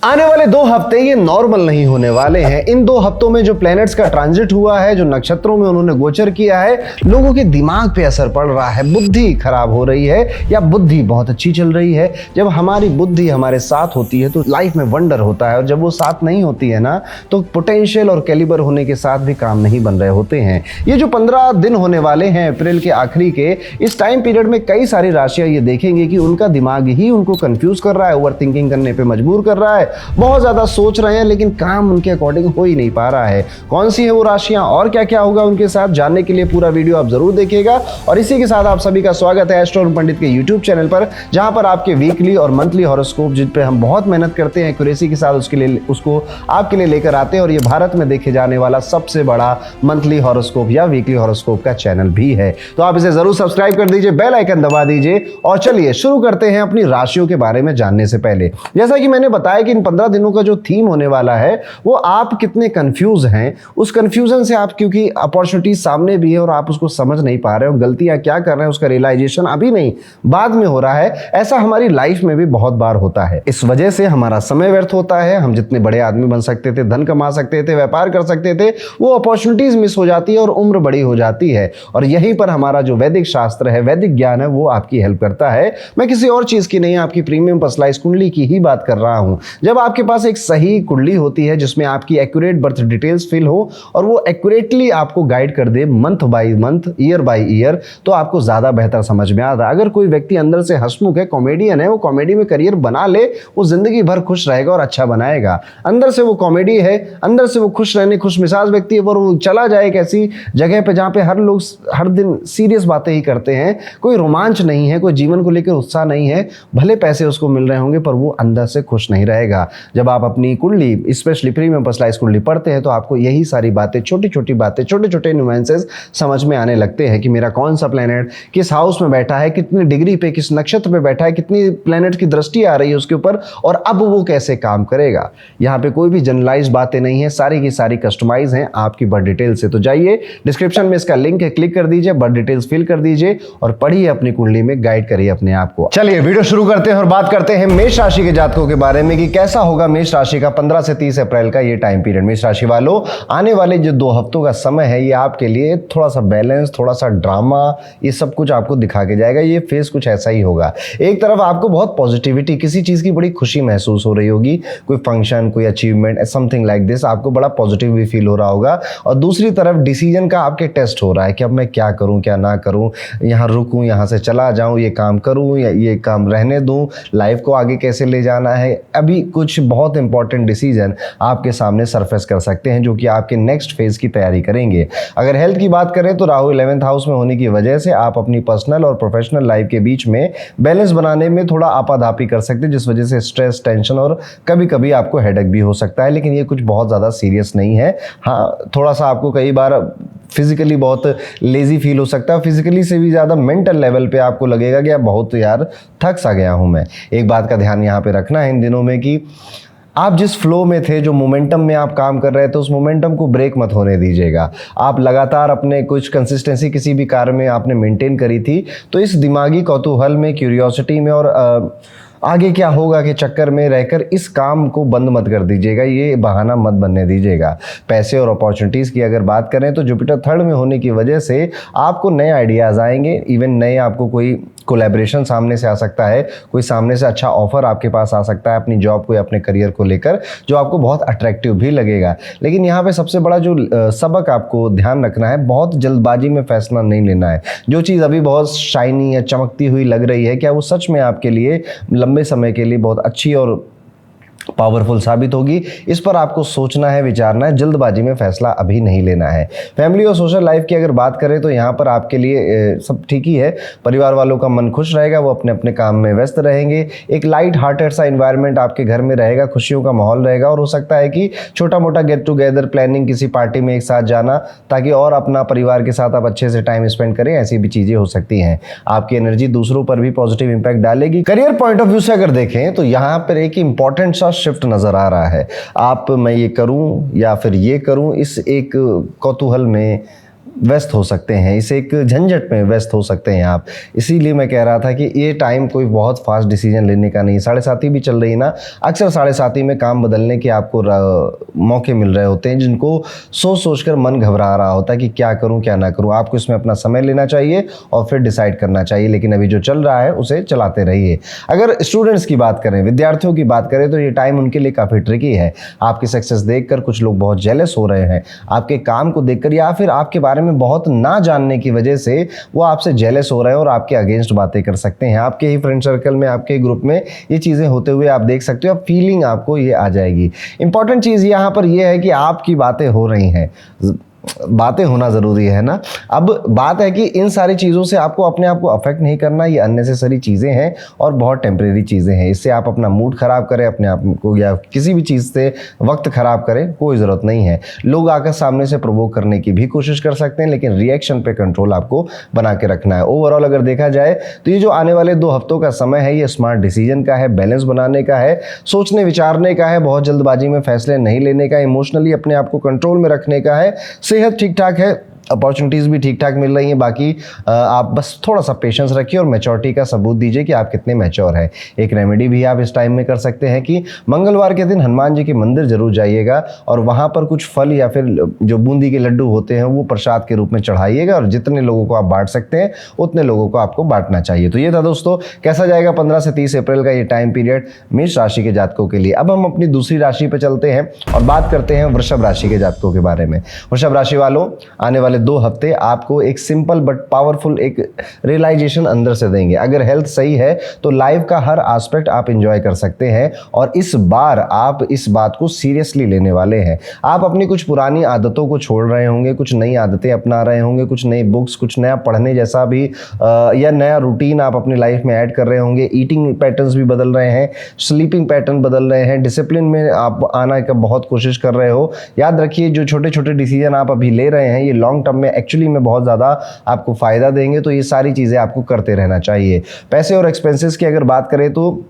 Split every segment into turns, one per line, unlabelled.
आने वाले 2 हफ्ते ये नॉर्मल नहीं होने वाले हैं। इन 2 हफ्तों में जो प्लैनेट्स का ट्रांजिट हुआ है, जो नक्षत्रों में उन्होंने गोचर किया है, लोगों के दिमाग पे असर पड़ रहा है, बुद्धि खराब हो रही है या बुद्धि बहुत अच्छी चल रही है। जब हमारी बुद्धि हमारे साथ होती है तो लाइफ में वंडर होता है, और जब वो साथ नहीं होती है ना तो पोटेंशियल और कैलिबर होने के साथ भी काम नहीं बन रहे होते हैं। ये जो 15 दिन होने वाले हैं अप्रैल के आखिरी के, इस टाइम पीरियड में कई सारी राशियां ये देखेंगे कि उनका दिमाग ही उनको कंफ्यूज कर रहा है, ओवर थिंकिंग करने पे मजबूर कर रहा है, बहुत ज्यादा सोच रहे हैं लेकिन काम उनके अकॉर्डिंग हो ही नहीं पा रहा है। कौन सी है वो राशियां और क्या क्या होगा उनके साथ, जानने के लिए पूरा वीडियो आप जरूर देखिएगा। और इसी के साथ आप सभी का स्वागत है एस्ट्रो पंडित के यूट्यूब चैनल पर, जहां पर आपके वीकली और मंथली हॉरोस्कोप, जिन पे हम बहुत मेहनत करते हैं एक्यूरेसी के साथ, उसको आपके लिए लेकर आते हैं। और ये भारत में देखे जाने वाला सबसे बड़ा मंथली हॉरोस्कोप या वीकली हॉरोस्कोप का चैनल भी है, तो आप इसे जरूर सब्सक्राइब कर दीजिए, बेल आइकन दबा दीजिए। और चलिए शुरू करते हैं अपनी राशियों के बारे में जानने से पहले। जैसा कि मैंने बताया कि इन 15 दिनों का जो थीम होने वाला है वो आप कितने कंफ्यूज हैं, उस कंफ्यूजन से आप, क्योंकि अपॉर्चुनिटी सामने भी है और आप उसको समझ नहीं पा रहे हो, गलतियां क्या कर रहे हैं उसका रियलाइजेशन अभी नहीं बाद में हो रहा है। ऐसा हमारी लाइफ में भी बहुत बार होता है। इस वजह से हमारा समय व्यर्थ होता है। हम जितने बड़े आदमी बन सकते थे, धन कमा सकते थे, व्यापार कर सकते थे, वो अपॉर्चुनिटीज मिस हो जाती है और उम्र बड़ी हो जाती है। और यहीं पर हमारा जो वैदिक शास्त्र है, वैदिक ज्ञान है, वो आपकी हेल्प करता है। मैं किसी और चीज की नहीं, आपकी प्रीमियम पर्सनलाइज्ड कुंडली की ही बात कर रहा हूं। जब आपके पास एक सही कुंडली होती है जिसमें आपकी एक्यूरेट बर्थ डिटेल्स फिल हो और वो एक्यूरेटली आपको गाइड कर दे month by month, year by year, तो आपको ज्यादा बेहतर समझ में आता है। अगर कोई व्यक्ति अंदर से हंसमुख है, कॉमेडियन है, वो कॉमेडी में करियर बना ले, वो जिंदगी भर खुश रहेगा और अच्छा बनाएगा। अंदर से वो कॉमेडी है, अंदर से वो खुश रहने, खुश मिजाज व्यक्ति है, वो चला जाए एक ऐसी जगह पे जहां पे हर लोग हर दिन सीरियस बातें ही करते हैं, कोई रोमांच नहीं है, कोई जीवन को लेकर उत्साह नहीं है, भले पैसे उसको मिल रहे होंगे पर वो अंदर से खुश नहीं रहेगा। जब आप अपनी कुंडली, स्पेशली प्रीमियम पर्सनलाइज्ड कुंडली पढ़ते हैं तो आपको यही सारी बातें, छोटी छोटी बातें, छोटे छोटे न्यूएंसेस समझ में आने लगते हैं कि मेरा कौन सा प्लेनेट किस हाउस में बैठा है, कितनी डिग्री पे, किस नक्षत्र पे बैठा है, कितनी प्लेनेट की दृष्टि आ रही है उसके ऊपर, और अब वो कैसे काम करेगा। यहाँ पे कोई भी जनरलाइज बातें नहीं है, सारी की सारी कस्टमाइज हैं आपकी बर्थ डिटेल से। तो जाइए, डिस्क्रिप्शन में इसका लिंक है, क्लिक कर दीजिए, बर्थ डिटेल्स फिल कर दीजिए और पढ़िए अपनी कुंडली में, गाइड करिए अपने आप को। चलिए वीडियो शुरू करते हैं और बात करते हैं मेष राशि के जातकों के बारे में कि कैसा होगा मेष राशि का 15 से 30 अप्रैल का ये टाइम पीरियड। मेष राशि वालों, आने वाले जो 2 हफ्तों का समय है ये आपके लिए थोड़ा सा बैलेंस, थोड़ा सा ड्रामा, ये सब कुछ आपको दिखा के जाएगा। ये फेज कुछ ऐसा ही होगा। एक तरफ आपको बहुत पॉजिटिविटी, किसी चीज की बड़ी खुशी महसूस हो रही होगी, कोई फंक्शन, कोई अचीवमेंट, समथिंग लाइक दिस, आपको बड़ा पॉजिटिव भी फील हो रहा होगा। और दूसरी तरफ डिसीजन का आपके टेस्ट हो रहा है कि अब मैं क्या करूं, क्या ना करूं, यहाँ रुकूं, यहाँ से चला जाऊं, ये काम करूं या ये काम रहने दूं, लाइफ को आगे कैसे ले जाना है। अभी कुछ बहुत इंपॉर्टेंट डिसीजन आपके सामने सरफेस कर सकते हैं जो कि आपके नेक्स्ट फेज की तैयारी करेंगे। अगर हेल्थ की बात करें तो राहु 11th हाउस में होने की वजह से आप अपनी पर्सनल और प्रोफेशनल लाइफ के बीच में बैलेंस बनाने में थोड़ा आपाधापी कर सकते हैं, जिस वजह से स्ट्रेस, टेंशन और कभी कभी आपको हेडेक भी हो सकता है। लेकिन ये कुछ बहुत ज़्यादा सीरियस नहीं है। हाँ, थोड़ा सा आपको कई बार फिजिकली बहुत लेजी फील हो सकता है, फिजिकली से भी ज़्यादा मेंटल लेवल पे आपको लगेगा कि यार बहुत यार थक सा गया हूँ मैं। एक बात का ध्यान यहाँ पे रखना है इन दिनों में कि आप जिस फ्लो में थे, जो मोमेंटम में आप काम कर रहे थे, उस मोमेंटम को ब्रेक मत होने दीजिएगा। आप लगातार अपने कुछ कंसिस्टेंसी किसी भी कार्य में आपने मेंटेन करी थी, तो इस दिमागी कौतूहल में, क्यूरियोसिटी में और आगे क्या होगा के चक्कर में रहकर इस काम को बंद मत कर दीजिएगा, ये बहाना मत बनने दीजिएगा। पैसे और अपॉर्चुनिटीज़ की अगर बात करें तो जुपिटर 3rd में होने की वजह से आपको नए आइडियाज़ आएंगे, इवन नए आपको कोई कोलैबोरेशन सामने से आ सकता है, कोई सामने से अच्छा ऑफर आपके पास आ सकता है अपनी जॉब को या अपने करियर को लेकर, जो आपको बहुत अट्रैक्टिव भी लगेगा। लेकिन यहाँ पे सबसे बड़ा जो सबक आपको ध्यान रखना है, बहुत जल्दबाजी में फैसला नहीं लेना है। जो चीज़ अभी बहुत शाइनी या चमकती हुई लग रही है, क्या वो सच में आपके लिए लंबे समय के लिए बहुत अच्छी और पावरफुल साबित होगी, इस पर आपको सोचना है, विचारना है। जल्दबाजी में फैसला अभी नहीं लेना है। फैमिली और सोशल लाइफ की अगर बात करें तो यहाँ पर आपके लिए सब ठीक ही है। परिवार वालों का मन खुश रहेगा, वो अपने अपने काम में व्यस्त रहेंगे। एक लाइट हार्टेड सा इन्वायरमेंट आपके घर में रहेगा, खुशियों का माहौल रहेगा। और हो सकता है कि छोटा मोटा गेट टुगेदर प्लानिंग, किसी पार्टी में एक साथ जाना, ताकि और अपना परिवार के साथ आप अच्छे से टाइम स्पेंड करें, ऐसी भी चीज़ें हो सकती हैं। आपकी एनर्जी दूसरों पर भी पॉजिटिव इंपैक्ट डालेगी। करियर पॉइंट ऑफ व्यू से अगर देखें तो यहाँ पर एक इंपॉर्टेंट सा शिफ्ट नजर आ रहा है। आप, मैं ये करूं या फिर ये करूं, इस एक कौतूहल में व्यस्त हो सकते हैं, इस एक झंझट में व्यस्त हो सकते हैं आप। इसीलिए मैं कह रहा था कि ये टाइम कोई बहुत फास्ट डिसीजन लेने का नहीं। 7:30 भी चल रही है ना, अक्सर 7:30 में काम बदलने के आपको मौके मिल रहे होते हैं, जिनको सोच सोच कर मन घबरा रहा होता है कि क्या करूं क्या ना करूं। आपको इसमें अपना समय लेना चाहिए और फिर डिसाइड करना चाहिए, लेकिन अभी जो चल रहा है उसे चलाते रहिए। अगर स्टूडेंट्स की बात करें, विद्यार्थियों की बात करें, तो ये टाइम उनके लिए काफ़ी ट्रिकी है। आपकी सक्सेस देखकर कुछ लोग बहुत जेलस हो रहे हैं, आपके काम को देखकर या फिर आपके बारे में बहुत ना जानने की वजह से वो आपसे जेलस हो रहे हैं और आपके अगेंस्ट बातें कर सकते हैं। आपके ही फ्रेंड सर्कल में, आपके ही ग्रुप में ये चीज़ें होते हुए आप देख सकते हो, अब फीलिंग आपको ये आ जाएगी। इंपॉर्टेंट चीज़ यहाँ पर ये है कि आपकी बातें हो रही हैं, बातें होना ज़रूरी है ना। अब बात है कि इन सारी चीज़ों से आपको अपने आप को अफेक्ट नहीं करना, ये अननेसेसरी चीज़ें हैं और बहुत टेम्परेरी चीज़ें हैं। इससे आप अपना मूड ख़राब करें, अपने आप को या किसी भी चीज़ से वक्त ख़राब करें, कोई ज़रूरत नहीं है। लोग आकर सामने से प्रोवोक करने की भी कोशिश कर सकते हैं, लेकिन रिएक्शन पे कंट्रोल आपको बना के रखना है। ओवरऑल अगर देखा जाए तो ये जो आने वाले 2 हफ्तों का समय है, ये स्मार्ट डिसीजन का है, बैलेंस बनाने का है, सोचने विचारने का है, बहुत जल्दबाजी में फैसले नहीं लेने का, इमोशनली अपने आप को कंट्रोल में रखने का है। सेहत ठीक ठाक है, अपॉर्चुनिटीज़ भी ठीक ठाक मिल रही हैं। बाकी आप बस थोड़ा सा पेशेंस रखिए और मैच्योरिटी का सबूत दीजिए कि आप कितने मैच्योर हैं। एक रेमेडी भी आप इस टाइम में कर सकते हैं कि मंगलवार के दिन हनुमान जी के मंदिर जरूर जाइएगा और वहाँ पर कुछ फल या फिर जो बूंदी के लड्डू होते हैं वो प्रसाद के रूप में चढ़ाइएगा और जितने लोगों को आप बांट सकते हैं उतने लोगों को आपको बांटना चाहिए। तो ये था दोस्तों, कैसा जाएगा 15 से 30 अप्रैल का ये टाइम पीरियड मेष राशि के जातकों के लिए। अब हम अपनी दूसरी राशि पर चलते हैं और बात करते हैं वृषभ राशि के जातकों के बारे में। वृषभ राशि वालों, आने वाले 2 हफ्ते आपको एक सिंपल बट पावरफुल एक रियलाइजेशन अंदर से देंगे। अगर हेल्थ सही है तो लाइफ का हर एस्पेक्ट आप एंजॉय कर सकते हैं और इस बार आप इस बात को सीरियसली लेने वाले हैं। आप अपनी कुछ पुरानी आदतों को छोड़ रहे होंगे, कुछ नई आदतें अपना रहे होंगे, कुछ नई बुक्स, कुछ नया पढ़ने जैसा भी या नया रूटीन आप अपनी लाइफ में ऐड कर रहे होंगे। ईटिंग पैटर्न्स भी बदल रहे हैं, स्लीपिंग पैटर्न बदल रहे हैं, डिसिप्लिन में आप आना का बहुत कोशिश कर रहे हो। याद रखिए, जो छोटे छोटे डिसीजन आप अभी ले रहे हैं ये लॉन्ग टर्म में एक्चुअली में बहुत ज़्यादा आपको फ़ायदा देंगे, तो ये सारी चीज़ें आपको करते रहना चाहिए। पैसे और एक्सपेंसेस की अगर बात करें तो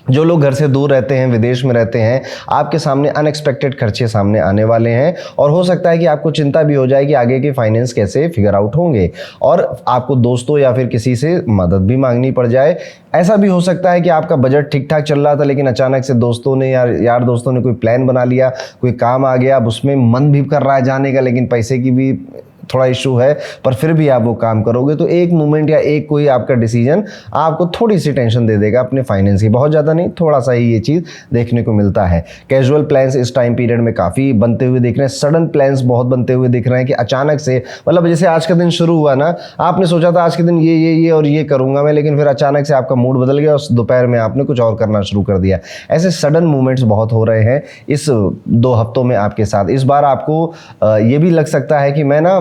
जो लोग घर से दूर रहते हैं, विदेश में रहते हैं, आपके सामने अनएक्सपेक्टेड खर्चे सामने आने वाले हैं और हो सकता है कि आपको चिंता भी हो जाए कि आगे के फाइनेंस कैसे फिगर आउट होंगे और आपको दोस्तों या फिर किसी से मदद भी मांगनी पड़ जाए। ऐसा भी हो सकता है कि आपका बजट ठीक ठाक चल रहा था लेकिन अचानक से दोस्तों ने या यार दोस्तों ने कोई प्लान बना लिया, कोई काम आ गया, अब उसमें मन भी कर रहा है जाने का लेकिन पैसे की भी थोड़ा इशू है, पर फिर भी आप वो काम करोगे। तो एक मोमेंट या एक कोई आपका डिसीजन आपको थोड़ी सी टेंशन दे देगा अपने फाइनेंस की, बहुत ज़्यादा नहीं, थोड़ा सा ही ये चीज़ देखने को मिलता है। कैजुअल प्लान्स इस टाइम पीरियड में काफ़ी बनते हुए दिख रहे हैं, सडन प्लान्स बहुत बनते हुए दिख रहे हैं कि अचानक से, मतलब जैसे आज का दिन शुरू हुआ ना, आपने सोचा था आज के दिन ये और ये करूँगा मैं, लेकिन फिर अचानक से आपका मूड बदल गया और दोपहर में आपने कुछ और करना शुरू कर दिया। ऐसे सडन मूवमेंट्स बहुत हो रहे हैं इस 2 हफ्तों में आपके साथ। इस बार आपको ये भी लग सकता है कि मैं ना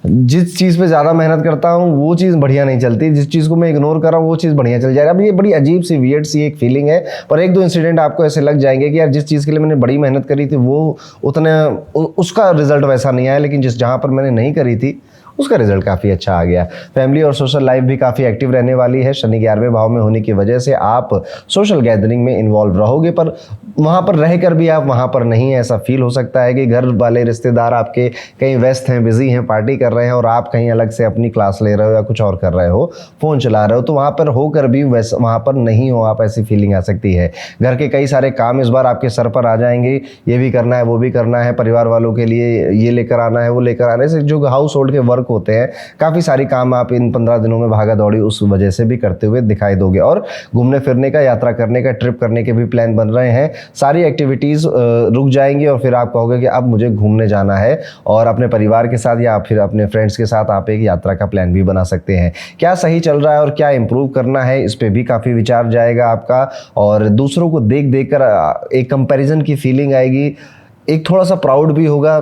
जिस चीज़ पे ज़्यादा मेहनत करता हूँ वो चीज़ बढ़िया नहीं चलती, जिस चीज़ को मैं इग्नोर कर रहा हूँ वो चीज़ बढ़िया चल जाएगा। अब ये बड़ी अजीब सी वियर्ड सी एक फीलिंग है, पर 1-2 इंसिडेंट आपको ऐसे लग जाएंगे कि यार जिस चीज़ के लिए मैंने बड़ी मेहनत करी थी वो उतने उसका रिजल्ट वैसा नहीं आया, लेकिन जहाँ पर मैंने नहीं करी थी उसका रिजल्ट काफ़ी अच्छा आ गया। फैमिली और सोशल लाइफ भी काफ़ी एक्टिव रहने वाली है। शनि 11वें भाव में होने की वजह से आप सोशल गैदरिंग में इन्वॉल्व रहोगे, पर वहाँ पर रहकर भी आप वहाँ पर नहीं हैं, ऐसा फील हो सकता है कि घर वाले रिश्तेदार आपके कहीं व्यस्त हैं, बिजी हैं, पार्टी कर रहे हैं और आप कहीं अलग से अपनी क्लास ले रहे हो या कुछ और कर रहे हो, फ़ोन चला रहे हो, तो वहाँ पर होकर भी वैसे वहाँ पर नहीं हो आप, ऐसी फीलिंग आ सकती है। घर के कई सारे काम इस बार आपके सर पर आ जाएंगे, ये भी करना है वो भी करना है, परिवार वालों के लिए ये लेकर आना है वो लेकर आना है, ऐसे जो हाउस होल्ड के वर्क होते हैं, काफ़ी सारी काम आप इन 15 दिनों में भागा दौड़ी उस वजह से भी करते हुए दिखाई दोगे। और घूमने फिरने का, यात्रा करने का, ट्रिप करने के भी प्लान बन रहे हैं। सारी एक्टिविटीज़ रुक जाएंगी और फिर आप कहोगे कि अब मुझे घूमने जाना है, और अपने परिवार के साथ या फिर अपने फ्रेंड्स के साथ आप एक यात्रा का प्लान भी बना सकते हैं। क्या सही चल रहा है और क्या इंप्रूव करना है, इस पर भी काफ़ी विचार जाएगा आपका, और दूसरों को देख कर एक कंपैरिजन की फीलिंग आएगी, एक थोड़ा सा प्राउड भी होगा,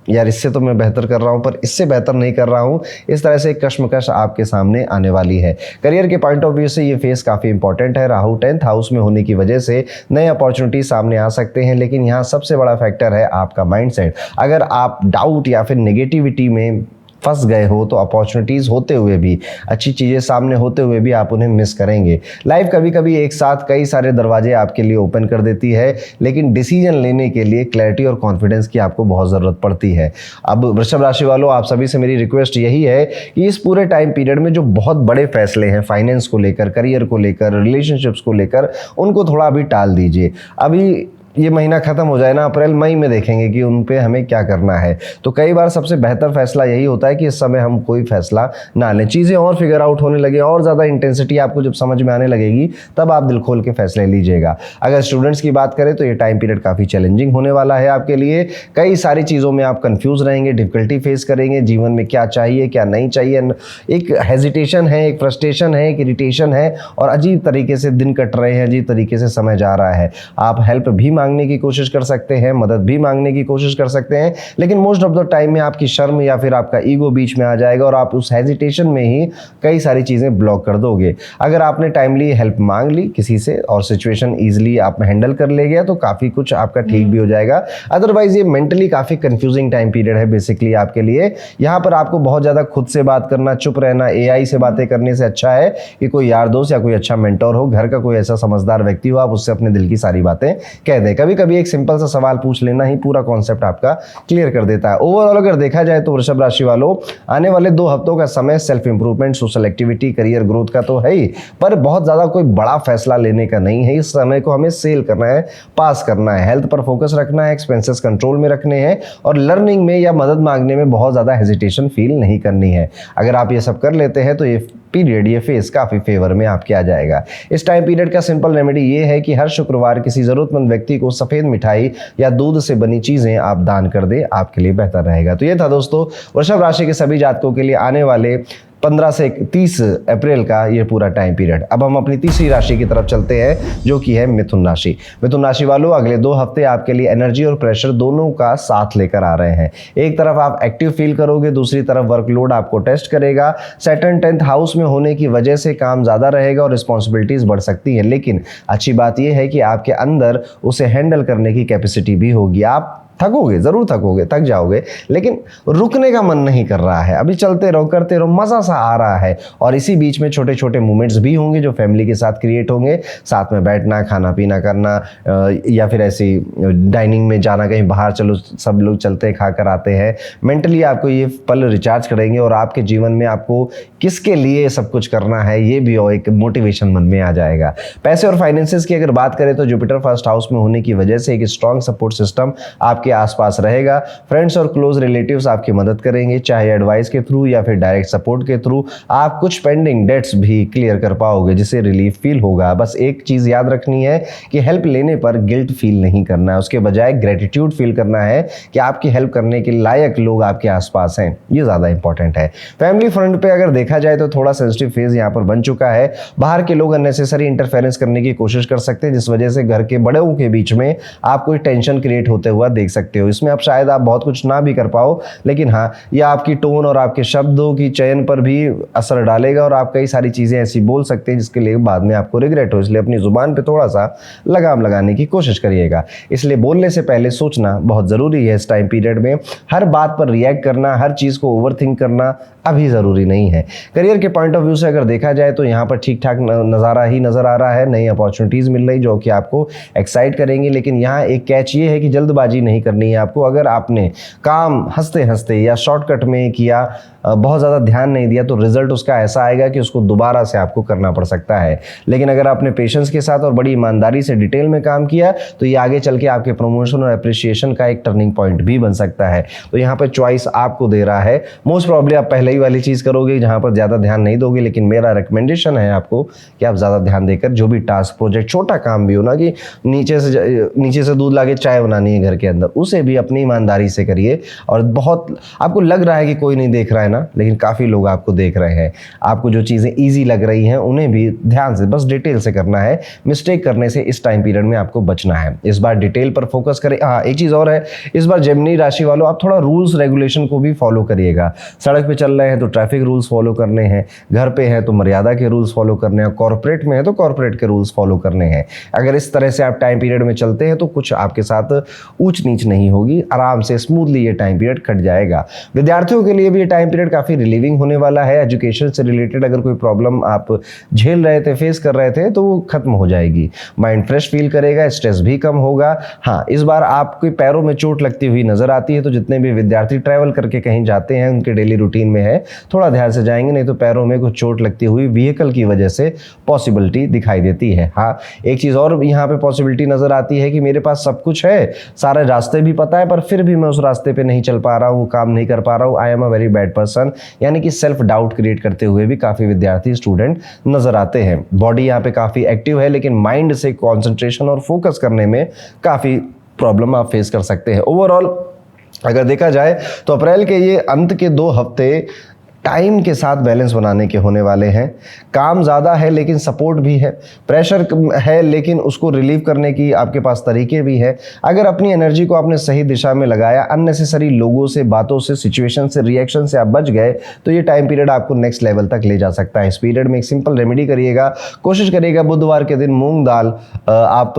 यार इससे तो मैं बेहतर कर रहा हूँ पर इससे बेहतर नहीं कर रहा हूँ, इस तरह से एक कश्मकश आपके सामने आने वाली है। करियर के पॉइंट ऑफ व्यू से ये फेस काफ़ी इंपॉर्टेंट है। राहु 10th हाउस में होने की वजह से नए अपॉर्चुनिटी सामने आ सकते हैं, लेकिन यहाँ सबसे बड़ा फैक्टर है आपका माइंडसेट। अगर आप डाउट या फिर नेगेटिविटी में फंस गए हो तो अपॉर्चुनिटीज़ होते हुए भी, अच्छी चीज़ें सामने होते हुए भी आप उन्हें मिस करेंगे। लाइफ कभी कभी एक साथ कई सारे दरवाजे आपके लिए ओपन कर देती है, लेकिन डिसीजन लेने के लिए क्लैरिटी और कॉन्फिडेंस की आपको बहुत ज़रूरत पड़ती है। अब वृषभ राशि वालों, आप सभी से मेरी रिक्वेस्ट यही है कि इस पूरे टाइम पीरियड में जो बहुत बड़े फैसले हैं फाइनेंस को लेकर, करियर को लेकर, रिलेशनशिप्स को लेकर, उनको थोड़ा अभी टाल दीजिए। अभी ये महीना खत्म हो जाए ना, अप्रैल मई में देखेंगे कि उन पे हमें क्या करना है। तो कई बार सबसे बेहतर फैसला यही होता है कि इस समय हम कोई फैसला ना लें, चीज़ें और फिगर आउट होने लगे, और ज़्यादा इंटेंसिटी आपको जब समझ में आने लगेगी तब आप दिल खोल के फैसले लीजिएगा। अगर स्टूडेंट्स की बात करें तो ये टाइम पीरियड काफ़ी चैलेंजिंग होने वाला है आपके लिए। कई सारी चीज़ों में आप कन्फ्यूज़ रहेंगे, डिफिकल्टी फेस करेंगे, जीवन में क्या चाहिए क्या नहीं चाहिए, एक हेजिटेशन है, एक फ्रस्ट्रेशन है, एक इरिटेशन है, और अजीब तरीके से दिन कट रहे हैं, अजीब तरीके से समय जा रहा है। आप हेल्प भी मांगने की कोशिश कर सकते हैं, मदद भी मांगने की कोशिश कर सकते हैं, लेकिन मोस्ट ऑफ द टाइम में आपकी शर्म या फिर आपका ईगो बीच में आ जाएगा और आप उस हेजिटेशन में ही कई सारी चीज़ें ब्लॉक कर दोगे। अगर आपने टाइमली हेल्प मांग ली किसी से और सिचुएशन ईजिली आप हैंडल कर ले गया तो काफ़ी कुछ आपका ठीक भी हो जाएगा। अदरवाइज ये मेंटली काफ़ी कंफ्यूजिंग टाइम पीरियड है बेसिकली आपके लिए। यहाँ पर आपको बहुत ज़्यादा खुद से बात करना, चुप रहना, एआई से बातें करने से अच्छा है कि कोई यार दोस्त या कोई अच्छा मेंटोर हो, घर का कोई ऐसा समझदार व्यक्ति हो, आप उससे अपने दिल की सारी बातें कह दें। कभी कभी एक सिंपल सा सवाल पूछ लेना ही पूरा कॉन्सेप्ट आपका क्लियर कर देता है। ओवरऑल अगर देखा जाए तो वृषभ राशि वालों, आने वाले 2 हफ्तों का समय self improvement, social activity, career growth का तो है ही, पर बहुत ज्यादा कोई बड़ा फैसला लेने का नहीं है। इस समय को हमें सेल करना है, पास करना है, हेल्थ पर फोकस रखना है, एक्सपेंसेस कंट्रोल में रखने हैं, और लर्निंग में या मदद मांगने में बहुत ज्यादा हेजिटेशन फील नहीं करनी है। अगर आप ये सब कर लेते हैं तो ये पीरियड, ये फेज काफी फेवर में आपके आ जाएगा। इस टाइम पीरियड का सिंपल रेमेडी ये है कि हर शुक्रवार किसी जरूरतमंद व्यक्ति को सफेद मिठाई या दूध से बनी चीजें आप दान कर दें, आपके लिए बेहतर रहेगा। तो ये था दोस्तों वृषभ राशि के सभी जातकों के लिए आने वाले 15 से 30 अप्रैल का ये पूरा टाइम पीरियड। अब हम अपनी तीसरी राशि की तरफ चलते हैं जो कि है मिथुन राशि। मिथुन राशि वालों, अगले 2 हफ्ते आपके लिए एनर्जी और प्रेशर दोनों का साथ लेकर आ रहे हैं। एक तरफ आप एक्टिव फील करोगे, दूसरी तरफ वर्कलोड आपको टेस्ट करेगा। सैटर्न 10th हाउस में होने की वजह से काम ज्यादा रहेगा और रिस्पॉन्सिबिलिटीज बढ़ सकती है, लेकिन अच्छी बात यह है कि आपके अंदर उसे हैंडल करने की कैपेसिटी भी होगी। आप थकोगे, जरूर थकोगे, थक जाओगे, लेकिन रुकने का मन नहीं कर रहा है। अभी चलते रहो, करते रहो, मजा सा आ रहा है। और इसी बीच में छोटे छोटे मोमेंट्स भी होंगे जो फैमिली के साथ क्रिएट होंगे, साथ में बैठना, खाना पीना करना, या फिर ऐसी डाइनिंग में जाना, कहीं बाहर चलो, सब लोग चलते खा कर आते हैं। मेंटली आपको ये पल रिचार्ज करेंगे और आपके जीवन में आपको किसके लिए सब कुछ करना है ये भी एक मोटिवेशन मन में आ जाएगा। पैसे और फाइनेंसेस की अगर बात करें तो जुपिटर फर्स्ट हाउस में होने की वजह से एक स्ट्रॉन्ग सपोर्ट सिस्टम आपके आसपास रहेगा। फ्रेंड्स और क्लोज रिलेटिव्स आपकी मदद करेंगे, चाहे एडवाइस के थ्रू या फिर डायरेक्ट सपोर्ट के थ्रू। आप कुछ पेंडिंग डेट्स भी क्लियर कर पाओगे जिससे रिलीफ फील होगा। बस एक चीज याद रखनी है कि हेल्प लेने पर गिल्ट फील नहीं करना है, उसके बजाय ग्रेटिट्यूड फील करना है कि आपकी हेल्प करने के लायक लोग आपके आसपास हैं। ये ज्यादा इंपॉर्टेंट है। फैमिली फ्रंट पे अगर देखा जाए तो थोड़ा सेंसिटिव फेज यहाँ पर बन चुका है। बाहर के लोग अननेसेसरी इंटरफेरेंस करने की कोशिश कर सकते हैं, जिस वजह से घर के बड़ों के बीच में आप कोई टेंशन क्रिएट होते हुआ देख सकते हो। इसमें आप शायद आप बहुत कुछ ना भी कर पाओ, लेकिन हाँ, ये आपकी टोन और आपके शब्दों की चयन पर भी असर डालेगा और आप कई सारी चीजें ऐसी बोल सकते हैं जिसके लिए बाद में आपको रिग्रेट हो। इसलिए अपनी जुबान पे थोड़ा सा लगाम लगाने की कोशिश करिएगा। इसलिए बोलने से पहले सोचना बहुत जरूरी है। इस टाइम पीरियड में हर बात पर रिएक्ट करना, हर चीज को ओवरथिंक करना अभी जरूरी नहीं है। करियर के पॉइंट ऑफ व्यू से अगर देखा जाए तो यहाँ पर ठीक ठाक नज़ारा ही नजर आ रहा है। नई अपॉर्चुनिटीज मिल रही जो कि आपको एक्साइट करेंगी, लेकिन यहाँ एक कैच ये है कि जल्दबाजी नहीं करनी है आपको। अगर आपने काम हंसते हंसते या शॉर्टकट में किया, बहुत ज़्यादा ध्यान नहीं दिया, तो रिजल्ट उसका ऐसा आएगा कि उसको दोबारा से आपको करना पड़ सकता है। लेकिन अगर आपने पेशेंस के साथ और बड़ी ईमानदारी से डिटेल में काम किया तो ये आगे चल के आपके प्रमोशन और अप्रिसिएशन का एक टर्निंग पॉइंट भी बन सकता है। तो यहाँ पर चॉइस आपको दे रहा है। मोस्ट प्रॉब्ली आप पहले ही वाली चीज़ करोगे जहाँ पर ज़्यादा ध्यान नहीं दोगे, लेकिन मेरा रिकमेंडेशन है आपको कि आप ज़्यादा ध्यान देकर जो भी टास्क, प्रोजेक्ट, छोटा काम भी हो ना, कि नीचे से दूध लाके चाय बनानी है घर के अंदर, उसे भी अपनी ईमानदारी से करिए। और बहुत आपको लग रहा है कि कोई नहीं देख रहा है ना, लेकिन काफ़ी लोग आपको देख रहे हैं। आपको जो चीज़ें ईजी लग रही हैं उन्हें भी ध्यान से, बस डिटेल से करना है। मिस्टेक करने से इस टाइम पीरियड में आपको बचना है। इस बार डिटेल पर फोकस करें। हाँ, एक चीज़ और है, इस बार जेमिनी राशि वालों, आप थोड़ा रूल्स रेगुलेशन को भी फॉलो करिएगा। सड़क पे चल रहे हैं तो ट्रैफिक रूल्स फॉलो करने हैं, घर पे है तो मर्यादा के रूल्स फॉलो करने हैं, कॉर्पोरेट में है तो कॉर्पोरेट के रूल्स फॉलो करने हैं। अगर इस तरह से आप टाइम पीरियड में चलते हैं तो कुछ आपके साथ ऊंच नीच नहीं होगी, आराम से स्मूथली ये टाइम पीरियड कट जाएगा। विद्यार्थियों के लिए भी ये टाइम पीरियड पीरियड काफ़ी रिलीविंग होने वाला है। एजुकेशन से रिलेटेड अगर कोई प्रॉब्लम आप झेल रहे थे, फेस कर रहे थे, तो वो खत्म हो जाएगी। माइंड फ्रेश फील करेगा, स्ट्रेस भी कम होगा। हाँ, इस बार आपके पैरों में चोट लगती हुई नजर आती है, तो जितने भी विद्यार्थी ट्रैवल करके कहीं जाते हैं, उनके डेली रूटीन में है, थोड़ा ध्यान से जाएंगे, नहीं तो पैरों में कुछ चोट लगती हुई व्हीकल की वजह से पॉसिबिलिटी दिखाई देती है। हाँ, एक चीज़ और यहाँ पे पॉसिबिलिटी नजर आती है कि मेरे पास सब कुछ है, सारे रास्ते भी पता है, पर फिर भी मैं उस रास्ते पे नहीं चल पा रहा हूँ, काम नहीं कर पा रहा हूँ, I am a very bad person, यानी कि सेल्फ डाउट क्रिएट करते हुए भी काफ़ी विद्यार्थी स्टूडेंट नजर आते हैं। बॉडी यहाँ पे काफ़ी एक्टिव है, लेकिन माइंड से कॉन्सेंट्रेशन और फोकस करने में काफ़ी प्रॉब्लम आप फेस कर सकते हैं। ओवरऑल अगर देखा जाए तो अप्रैल के ये अंत के 2 हफ्ते टाइम के साथ बैलेंस बनाने के होने वाले हैं। काम ज़्यादा है लेकिन सपोर्ट भी है, प्रेशर है लेकिन उसको रिलीव करने की आपके पास तरीके भी है। अगर अपनी एनर्जी को आपने सही दिशा में लगाया, अननेसेसरी लोगों से, बातों से, सिचुएशन से, रिएक्शन से आप बच गए, तो ये टाइम पीरियड आपको नेक्स्ट लेवल तक ले जा सकता है। इस पीरियड में एक सिंपल रेमेडी करिएगा, कोशिश करिएगा बुधवार के दिन मूंग दाल आप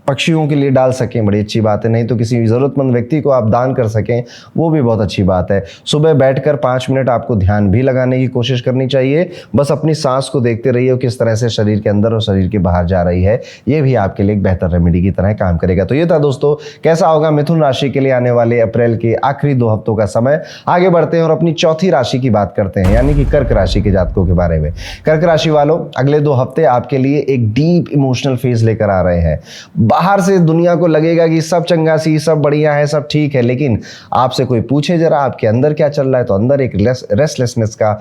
पक्षियों के लिए डाल सकें, बड़ी अच्छी बात है। नहीं तो किसी ज़रूरतमंद व्यक्ति को आप दान कर सकें, वो भी बहुत अच्छी बात है। सुबह बैठकर 5 मिनट आपको ध्यान भी लगाने की कोशिश करनी चाहिए। बस अपनी सांस को देखते रहिए, किस तरह से शरीर के अंदर और शरीर के बाहर जा रही है, ये भी आपके लिए एक बेहतर रेमेडी की तरह काम करेगा। तो ये था दोस्तों, कैसा होगा मिथुन राशि के लिए आने वाले अप्रैल के आखिरी 2 हफ्तों का समय। आगे बढ़ते हैं और अपनी चौथी राशि की बात करते हैं, यानी कि कर्क राशि के जातकों के बारे में। कर्क राशि वालों, अगले 2 हफ्ते आपके लिए एक डीप इमोशनल फेज लेकर आ रहे हैं। बाहर से दुनिया को लगेगा कि सब चंगासी, सब बढ़िया है, सब ठीक है, लेकिन आपसे कोई पूछे जरा आपके अंदर क्या चल रहा है, तो अंदर एक रेस्टलेसनेस का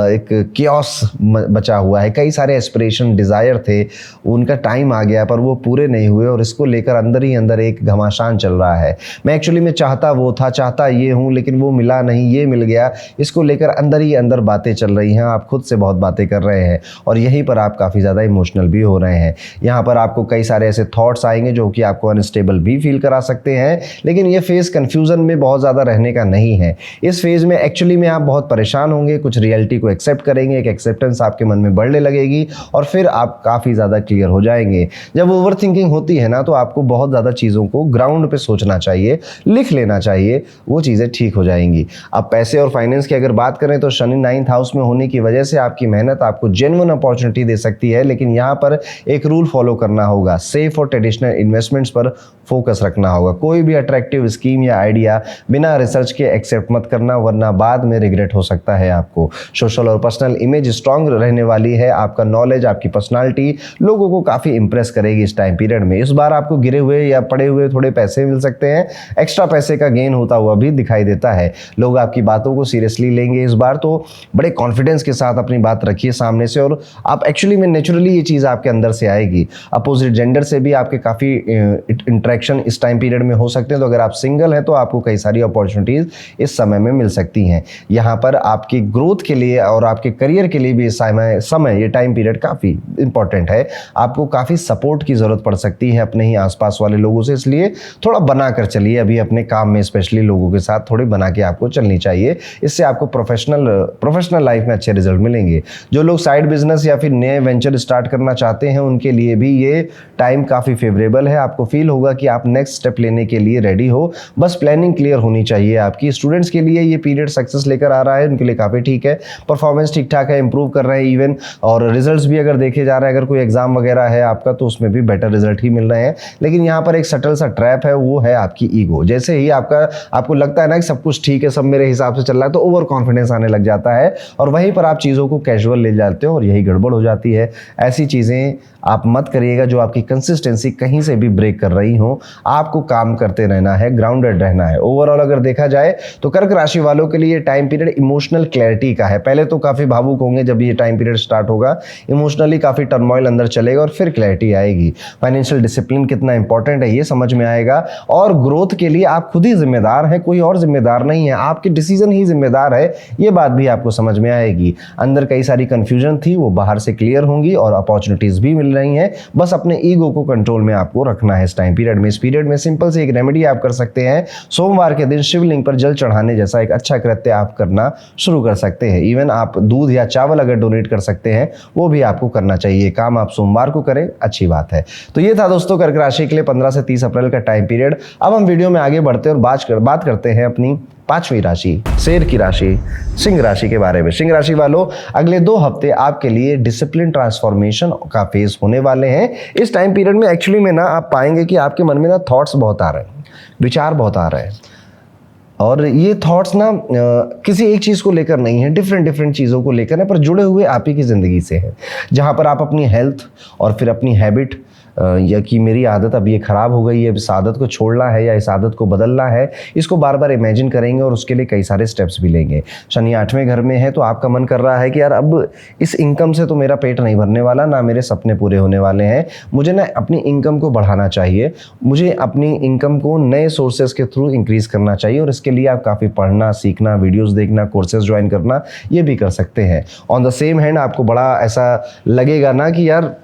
एक कियोस बचा हुआ है। कई सारे एस्पिरेशन, डिजायर थे, उनका टाइम आ गया पर वो पूरे नहीं हुए, और इसको लेकर अंदर ही अंदर एक घमासान चल रहा है। मैं एक्चुअली में चाहता वो था, चाहता ये हूँ, लेकिन वो मिला नहीं, ये मिल गया। इसको लेकर अंदर ही अंदर बातें चल रही हैं, आप खुद से बहुत बातें कर रहे हैं, और यहीं पर आप काफ़ी ज़्यादा इमोशनल भी हो रहे हैं। यहाँ पर आपको कई सारे ऐसे थॉट्स आएंगे जो कि आपको अनस्टेबल भी फील करा सकते हैं, लेकिन ये फेज कंफ्यूजन में बहुत ज़्यादा रहने का नहीं है। इस फेज में एक्चुअली में आप बहुत परेशान होंगे, कुछ रियलिटी को एक्सेप्ट करेंगे, एक एक्सेप्टेंस आपके मन में बढ़ने लगेगी, और फिर आप काफ़ी ज़्यादा क्लियर हो जाएंगे। जब ओवर थिंकिंग होती है ना, तो आपको बहुत ज़्यादा चीज़ों को ग्राउंड पे सोचना चाहिए, लिख लेना चाहिए, वो चीज़ें ठीक हो जाएंगी। अब पैसे और फाइनेंस की अगर बात करें तो शनि 9th हाउस में होने की वजह से आपकी मेहनत आपको जेन्युइन अपॉर्चुनिटी दे सकती है, लेकिन यहाँ पर एक रूल फॉलो करना होगा, सेफ और ट्रेडिशनल इन्वेस्टमेंट्स पर फोकस रखना होगा। कोई भी अट्रैक्टिव स्कीम या आइडिया बिना रिसर्च के एक्सेप्ट मत करना, वरना बाद में रिग्रेट हो सकता है आपको। सोशल और पर्सनल इमेज स्ट्रांग रहने वाली है, आपका नॉलेज, आपकी पर्सनालिटी लोगों को काफ़ी इंप्रेस करेगी इस टाइम पीरियड में। इस बार आपको गिरे हुए या पड़े हुए थोड़े पैसे मिल सकते हैं, एक्स्ट्रा पैसे का गेन होता हुआ भी दिखाई देता है। लोग आपकी बातों को सीरियसली लेंगे इस बार, तो बड़े कॉन्फिडेंस के साथ अपनी बात रखिए सामने से, और आप एक्चुअली में नेचुरली ये चीज़ आपके अंदर से आएगी। अपोजिट जेंडर से भी आपके काफ़ी इंटरेक्शन इस टाइम पीरियड में हो सकते हैं, तो अगर आप सिंगल हैं तो आपको कई सारी अपॉर्चुनिटीज़ इस समय में मिल सकती हैं। यहाँ पर आपकी ग्रोथ के लिए और आपके करियर के लिए भी समय ये टाइम पीरियड काफ़ी इंपॉर्टेंट है। आपको काफ़ी सपोर्ट की ज़रूरत पड़ सकती है अपने ही आसपास वाले लोगों से, इसलिए थोड़ा बना कर चलिए अभी अपने काम में, स्पेशली लोगों के साथ थोड़ी बना के आपको चलनी चाहिए। इससे आपको प्रोफेशनल लाइफ में अच्छे रिजल्ट मिलेंगे। जो लोग साइड बिजनेस या फिर नए वेंचर स्टार्ट करना चाहते हैं, उनके लिए भी ये टाइम काफ़ी फेवरेबल है। आपको फील होगा कि आप नेक्स्ट स्टेप लेने के लिए रेडी हो, बस प्लानिंग क्लियर होनी चाहिए आपकी। स्टूडेंट्स के लिए ये पीरियड सक्सेस लेकर आ रहा है, उनके लिए काफ़ी ठीक है, परफॉर्मेंस ठीक ठाक है, इंप्रूव कर रहे हैं इवन, और रिजल्ट्स भी अगर देखे जा रहे हैं, अगर कोई एग्जाम वगैरह है आपका तो उसमें भी बेटर रिजल्ट ही मिल रहे हैं। लेकिन यहाँ पर एक सटल सा ट्रैप है, वो है आपकी ईगो। जैसे ही आपको लगता है ना कि सब कुछ ठीक है, सब मेरे हिसाब से चल रहा है, तो ओवर कॉन्फिडेंस आने लग जाता है, और वहीं पर आप चीज़ों को कैजुअल ले जाते हो, और यही गड़बड़ हो जाती है। ऐसी चीज़ें आप मत करिएगा जो आपकी कंसिस्टेंसी कहीं से भी ब्रेक कर रही हो। आपको काम करते रहना है, ग्राउंडेड रहना है। ओवरऑल अगर देखा जाए तो कर्क राशि वालों के लिए टाइम पीरियड इमोशनल क्लैरिटी का है। पहले तो काफ़ी भावुक होंगे जब ये टाइम पीरियड स्टार्ट होगा, इमोशनली काफ़ी टर्मोइल अंदर चलेगा, और फिर क्लैरिटी आएगी। फाइनेंशियल डिसिप्लिन कितना इंपॉर्टेंट है ये समझ में आएगा, और ग्रोथ के लिए आप खुद ही जिम्मेदार हैं, कोई और जिम्मेदार नहीं है, आपके डिसीजन ही जिम्मेदार है, ये बात भी आपको समझ में आएगी। अंदर कई सारी कंफ्यूजन थी, वो बाहर से क्लियर होंगी, और अपॉर्चुनिटीज भी मिल रही हैं। बस अपने ईगो को कंट्रोल में आपको रखना है इस टाइम पीरियड में। इस पीरियड में सिंपल से एक रेमेडी आप कर सकते हैं, सोमवार के दिन शिवलिंग पर जल चढ़ाने जैसा एक अच्छा कृत्य आप करना शुरू कर सकते हैं। इवन आप दूध या चावल अगर डोनेट कर सकते हैं, वो भी आपको करना चाहिए। काम आप सोमवार को करें, अच्छी बात है। तो ये था दोस्तों कर्क राशि के लिए 15 से 30 अप्रैल का टाइम पीरियड। अब हम वीडियो में आगे बढ़ते हैं और बात करते हैं अपनी 5वीं राशि शेर की राशि सिंह राशि के बारे में। सिंह राशि वालों, अगले 2 हफ्ते आपके लिए डिसिप्लिन ट्रांसफॉर्मेशन का फेज होने वाले हैं। इस टाइम पीरियड में एक्चुअली में ना आप पाएंगे कि आपके मन में ना थॉट्स बहुत आ रहे हैं, विचार बहुत आ रहे हैं, और ये थॉट्स ना किसी एक चीज़ को लेकर नहीं है, डिफरेंट चीज़ों को लेकर है, पर जुड़े हुए आप ही की ज़िंदगी से है। जहाँ पर आप अपनी हेल्थ और फिर अपनी हैबिट या कि मेरी आदत अब ये ख़राब हो गई है, इस आदत को छोड़ना है या इस आदत को बदलना है, इसको बार बार इमेजिन करेंगे और उसके लिए कई सारे स्टेप्स भी लेंगे। शनि 8वें घर में है तो आपका मन कर रहा है कि यार अब इस इनकम से तो मेरा पेट नहीं भरने वाला, ना मेरे सपने पूरे होने वाले हैं, मुझे ना अपनी इनकम को बढ़ाना चाहिए, मुझे अपनी इनकम को नए सोर्सेज के थ्रू इंक्रीज करना चाहिए। और इसके लिए आप काफ़ी पढ़ना, सीखना, वीडियोज़ देखना, कोर्सेज ज्वाइन करना, ये भी कर सकते हैं। ऑन द सेम हैंड आपको बड़ा ऐसा लगेगा ना कि यार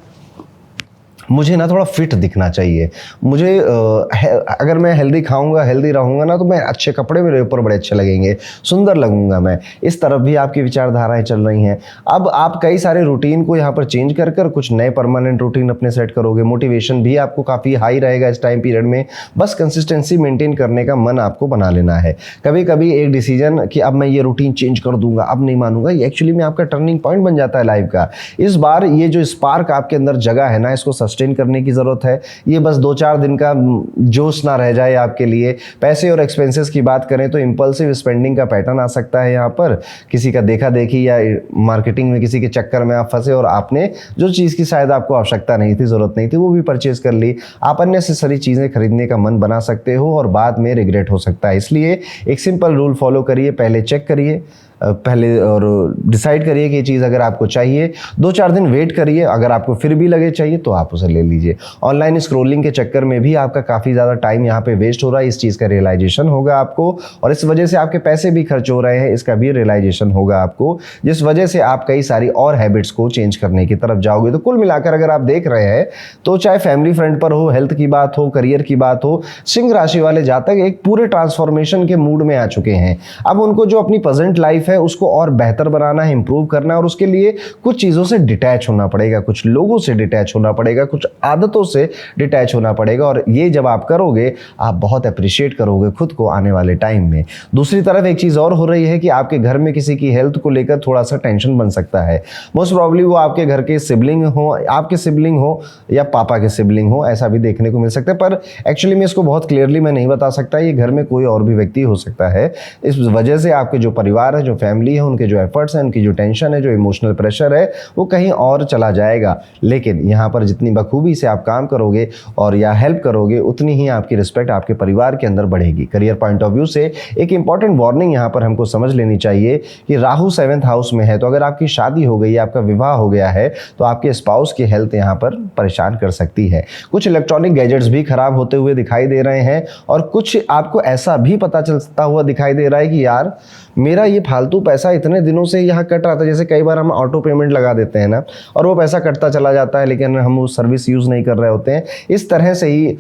मुझे ना थोड़ा फिट दिखना चाहिए, मुझे अगर मैं हेल्दी खाऊंगा, हेल्दी रहूंगा ना, तो मैं अच्छे कपड़े मेरे ऊपर बड़े अच्छे लगेंगे, सुंदर लगूंगा मैं। इस तरफ भी आपकी विचारधाराएं चल रही हैं। अब आप कई सारे रूटीन को यहाँ पर चेंज कर कर कुछ नए परमानेंट रूटीन अपने सेट करोगे। मोटिवेशन भी आपको काफ़ी हाई रहेगा इस टाइम पीरियड में। बस कंसिस्टेंसी मेंटेन करने का मन आपको बना लेना है। कभी कभी एक डिसीजन कि अब मैं ये रूटीन चेंज कर दूंगा, अब नहीं मानूंगा, ये एक्चुअली में आपका टर्निंग पॉइंट बन जाता है लाइफ का। इस बार ये जो स्पार्क आपके अंदर जगह है ना, इसको सस्टेन करने की जरूरत है। ये बस 2-4 दिन का जोश ना रह जाए आपके लिए। पैसे और एक्सपेंसेस की बात करें तो इंपल्सिव स्पेंडिंग का पैटर्न आ सकता है यहाँ पर। किसी का देखा देखी या मार्केटिंग में किसी के चक्कर में आप फंसे और आपने जो चीज़ की शायद आपको आवश्यकता नहीं थी, जरूरत नहीं थी, वो भी परचेज कर ली। आप अननेसेसरी चीज़ें खरीदने का मन बना सकते हो और बाद में रिग्रेट हो सकता है। इसलिए एक सिंपल रूल फॉलो करिए, पहले चेक करिए, पहले और डिसाइड करिए कि ये चीज़ अगर आपको चाहिए। 2-4 दिन वेट करिए, अगर आपको फिर भी लगे चाहिए तो आप उसे ले लीजिए। ऑनलाइन स्क्रॉलिंग के चक्कर में भी आपका काफ़ी ज़्यादा टाइम यहाँ पे वेस्ट हो रहा है, इस चीज़ का रियलाइजेशन होगा आपको, और इस वजह से आपके पैसे भी खर्च हो रहे हैं, इसका भी रियलाइजेशन होगा आपको, जिस वजह से आप कई सारी और हैबिट्स को चेंज करने की तरफ जाओगे। तो कुल मिलाकर अगर आप देख रहे हैं तो चाहे फैमिली फ्रंट पर हो, हेल्थ की बात हो, करियर की बात हो, सिंह राशि वाले जातक एक पूरे ट्रांसफॉर्मेशन के मूड में आ चुके हैं। अब उनको जो अपनी प्रेजेंट लाइफ है उसको और बेहतर बनाना है, इंप्रूव करना है, और उसके लिए कुछ चीज़ों से डिटैच होना पड़ेगा, कुछ लोगों से डिटैच होना पड़ेगा, कुछ आदतों से डिटैच होना पड़ेगा। और ये जब आप करोगे आप बहुत अप्रिशिएट करोगे खुद को आने वाले टाइम में। दूसरी तरफ एक चीज़ और हो रही है कि आपके घर में किसी की हेल्थ को लेकर थोड़ा सा टेंशन बन सकता है। मोस्ट प्रॉब्ली वो आपके घर के सिबलिंग हो, आपके सिबलिंग हो या पापा के सिबलिंग हो, ऐसा भी देखने को मिल सकता है। पर एक्चुअली में इसको बहुत क्लियरली मैं नहीं बता सकता, ये घर में कोई और भी व्यक्ति हो सकता है। इस वजह से आपके जो परिवार है, जो फैमिली है, उनके जो एफर्ट्स हैं, उनकी जो टेंशन है, जो इमोशनल प्रेशर है, वो कहीं और चला जाएगा। लेकिन यहाँ पर जितनी बखूबी से आप काम करोगे और या हेल्प करोगे, उतनी ही आपकी रिस्पेक्ट आपके परिवार के अंदर बढ़ेगी। करियर पॉइंट ऑफ व्यू से एक इंपॉर्टेंट वार्निंग यहाँ पर हमको समझ लेनी चाहिए कि राहु 7th हाउस में है, तो अगर आपकी शादी हो गई, आपका विवाह हो गया है, तो आपके स्पाउस की हेल्थ यहाँ पर परेशान कर सकती है। कुछ इलेक्ट्रॉनिक गैजेट्स भी खराब होते हुए दिखाई दे रहे हैं, और कुछ आपको ऐसा भी पता चलता हुआ दिखाई दे रहा है कि यार मेरा ये फालतू पैसा इतने दिनों से यहाँ कट रहा था। जैसे कई बार हम ऑटो पेमेंट लगा देते हैं ना, और वो पैसा कटता चला जाता है, लेकिन हम वो सर्विस यूज़ नहीं कर रहे होते हैं। इस तरह से ही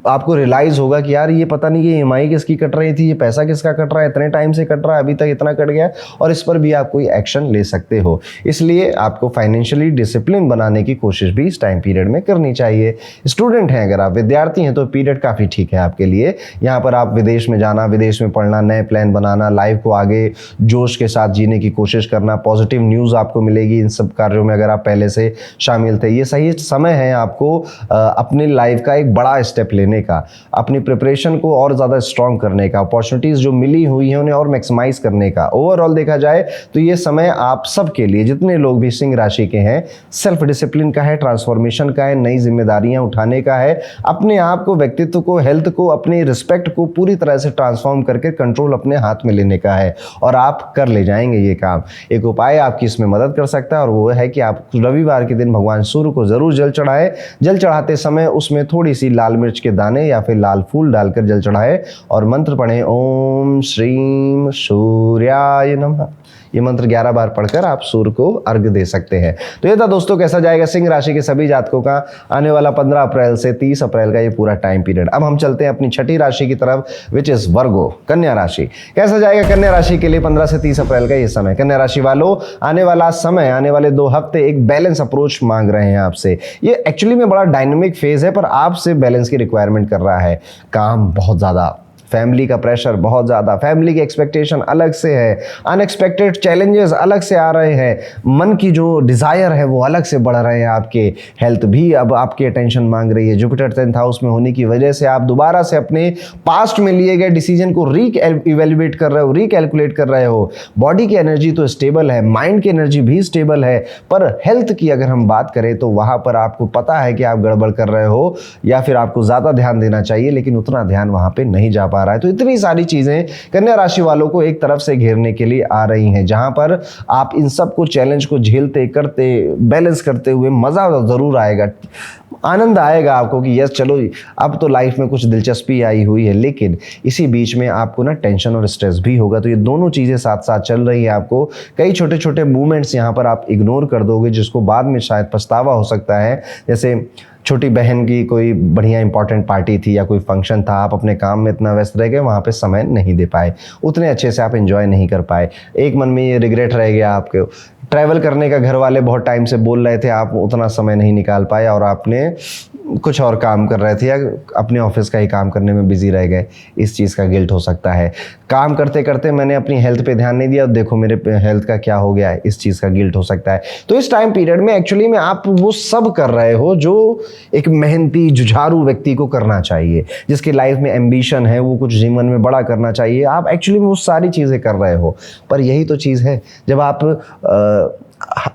आपको रियलाइज़ होगा कि यार ये पता नहीं कि EMI किसकी कट रही थी, ये पैसा किसका कट रहा है, इतने टाइम से कट रहा है, अभी तक इतना कट गया, और इस पर भी आप कोई एक्शन ले सकते हो। इसलिए आपको फाइनेंशियली डिसिप्लिन बनाने की कोशिश भी इस टाइम पीरियड में करनी चाहिए। स्टूडेंट हैं, अगर आप विद्यार्थी हैं, तो पीरियड काफ़ी ठीक है आपके लिए। यहाँ पर आप विदेश में जाना, विदेश में पढ़ना, नए प्लान बनाना, लाइफ को आगे जोश के साथ जीने की कोशिश करना, पॉजिटिव न्यूज़ आपको मिलेगी इन सब कार्यों में अगर आप पहले से शामिल थे। ये सही समय है आपको अपनी लाइफ का एक बड़ा स्टेप लेने का, अपनी प्रिपरेशन को और ज़्यादा स्ट्रॉन्ग करने का, अपॉर्चुनिटीज़ जो मिली हुई हैं उन्हें और मैक्सिमाइज करने का। ओवरऑल देखा जाए तो ये समय आप सबके लिए, जितने लोग भी सिंह राशि के हैं, सेल्फ डिसिप्लिन का है, ट्रांसफॉर्मेशन का है, नई जिम्मेदारियां उठाने का है, अपने आप को, व्यक्तित्व को, हेल्थ को, अपनी रिस्पेक्ट को पूरी तरह से ट्रांसफॉर्म करके कंट्रोल अपने हाथ में लेने का है, और आप कर ले जाएंगे ये काम। एक उपाय आपकी इसमें मदद कर सकता है, और वो है कि आप रविवार के दिन भगवान सूर्य को जरूर जल चढ़ाएं। जल चढ़ाते समय उसमें थोड़ी सी लाल मिर्च के दाने या फिर लाल फूल डालकर जल चढ़ाएं, और मंत्र पढ़ें, ओम श्रीम सूर्याय नमः। ये मंत्र 11 बार पढ़कर आप सूर्य को अर्घ्य दे सकते हैं। तो ये था दोस्तों कैसा जाएगा सिंह राशि के सभी जातकों का आने वाला 15 अप्रैल से 30 अप्रैल का ये पूरा टाइम पीरियड। अब हम चलते हैं अपनी छठी राशि की तरफ, विच इज वर्गो, कन्या राशि। कैसा जाएगा कन्या राशि के लिए 15 से 30 अप्रैल का ये समय। कन्या राशि वालों, आने वाला समय, आने वाले 2 हफ्ते एक बैलेंस अप्रोच मांग रहे हैं आपसे। ये एक्चुअली में बड़ा डायनेमिक फेज है, पर आपसे बैलेंस की रिक्वायरमेंट कर रहा है। काम बहुत ज्यादा फैमिली का प्रेशर बहुत ज़्यादा, फैमिली की एक्सपेक्टेशन अलग से है, अनएक्सपेक्टेड चैलेंजेस अलग से आ रहे हैं, मन की जो डिज़ायर है वो अलग से बढ़ रहे हैं, आपके हेल्थ भी अब आपकी अटेंशन मांग रही है। जुपिटर 10th हाउस में होने की वजह से आप दोबारा से अपने पास्ट में लिए गए डिसीजन को इवेल्युएट कर रहे हो, रिकैलकुलेट कर रहे हो। बॉडी की एनर्जी तो स्टेबल है, माइंड की एनर्जी भी स्टेबल है, पर हेल्थ की अगर हम बात करें तो वहाँ पर आपको पता है कि आप गड़बड़ कर रहे हो या फिर आपको ज़्यादा ध्यान देना चाहिए, लेकिन उतना ध्यान वहाँ पे नहीं जा पा रहा है। तो इतनी सारी चीज़ें कन्या राशि वालों को एक तरफ से घेरने के लिए आ रही हैं, जहाँ पर आप इन सब को चैलेंज को झेलते करते बैलेंस करते हुए मज़ा ज़रूर आएगा, आनंद आएगा आपको कि यस चलो अब तो लाइफ में कुछ दिलचस्पी आई हुई है, लेकिन इसी बीच में आपको ना टेंशन और स्ट्रेस भी होगा। तो ये दोनों चीज़ें साथ साथ चल रही हैं। आपको कई छोटे छोटे मूवमेंट्स यहाँ पर आप इग्नोर कर दोगे, जिसको बाद में शायद पछतावा हो सकता है। जैसे छोटी बहन की कोई बढ़िया इंपॉर्टेंट पार्टी थी या कोई फंक्शन था, आप अपने काम में इतना व्यस्त रह गए, वहाँ पे समय नहीं दे पाए, उतने अच्छे से आप एंजॉय नहीं कर पाए, एक मन में ये रिग्रेट रह गया आपके। ट्रैवल करने का घर वाले बहुत टाइम से बोल रहे थे, आप उतना समय नहीं निकाल पाए और आपने कुछ और काम कर रहे थे या अपने ऑफिस का ही काम करने में बिजी रह गए, इस चीज़ का गिल्ट हो सकता है। काम करते करते मैंने अपनी हेल्थ पे ध्यान नहीं दिया, देखो मेरे हेल्थ का क्या हो गया है, इस चीज़ का गिल्ट हो सकता है। तो इस टाइम पीरियड में एक्चुअली में आप वो सब कर रहे हो जो एक मेहनती जुझारू व्यक्ति को करना चाहिए, जिसकी लाइफ में एम्बिशन है, वो कुछ जीवन में बड़ा करना चाहिए, आप एक्चुअली में वो सारी चीज़ें कर रहे हो। पर यही तो चीज़ है, जब आप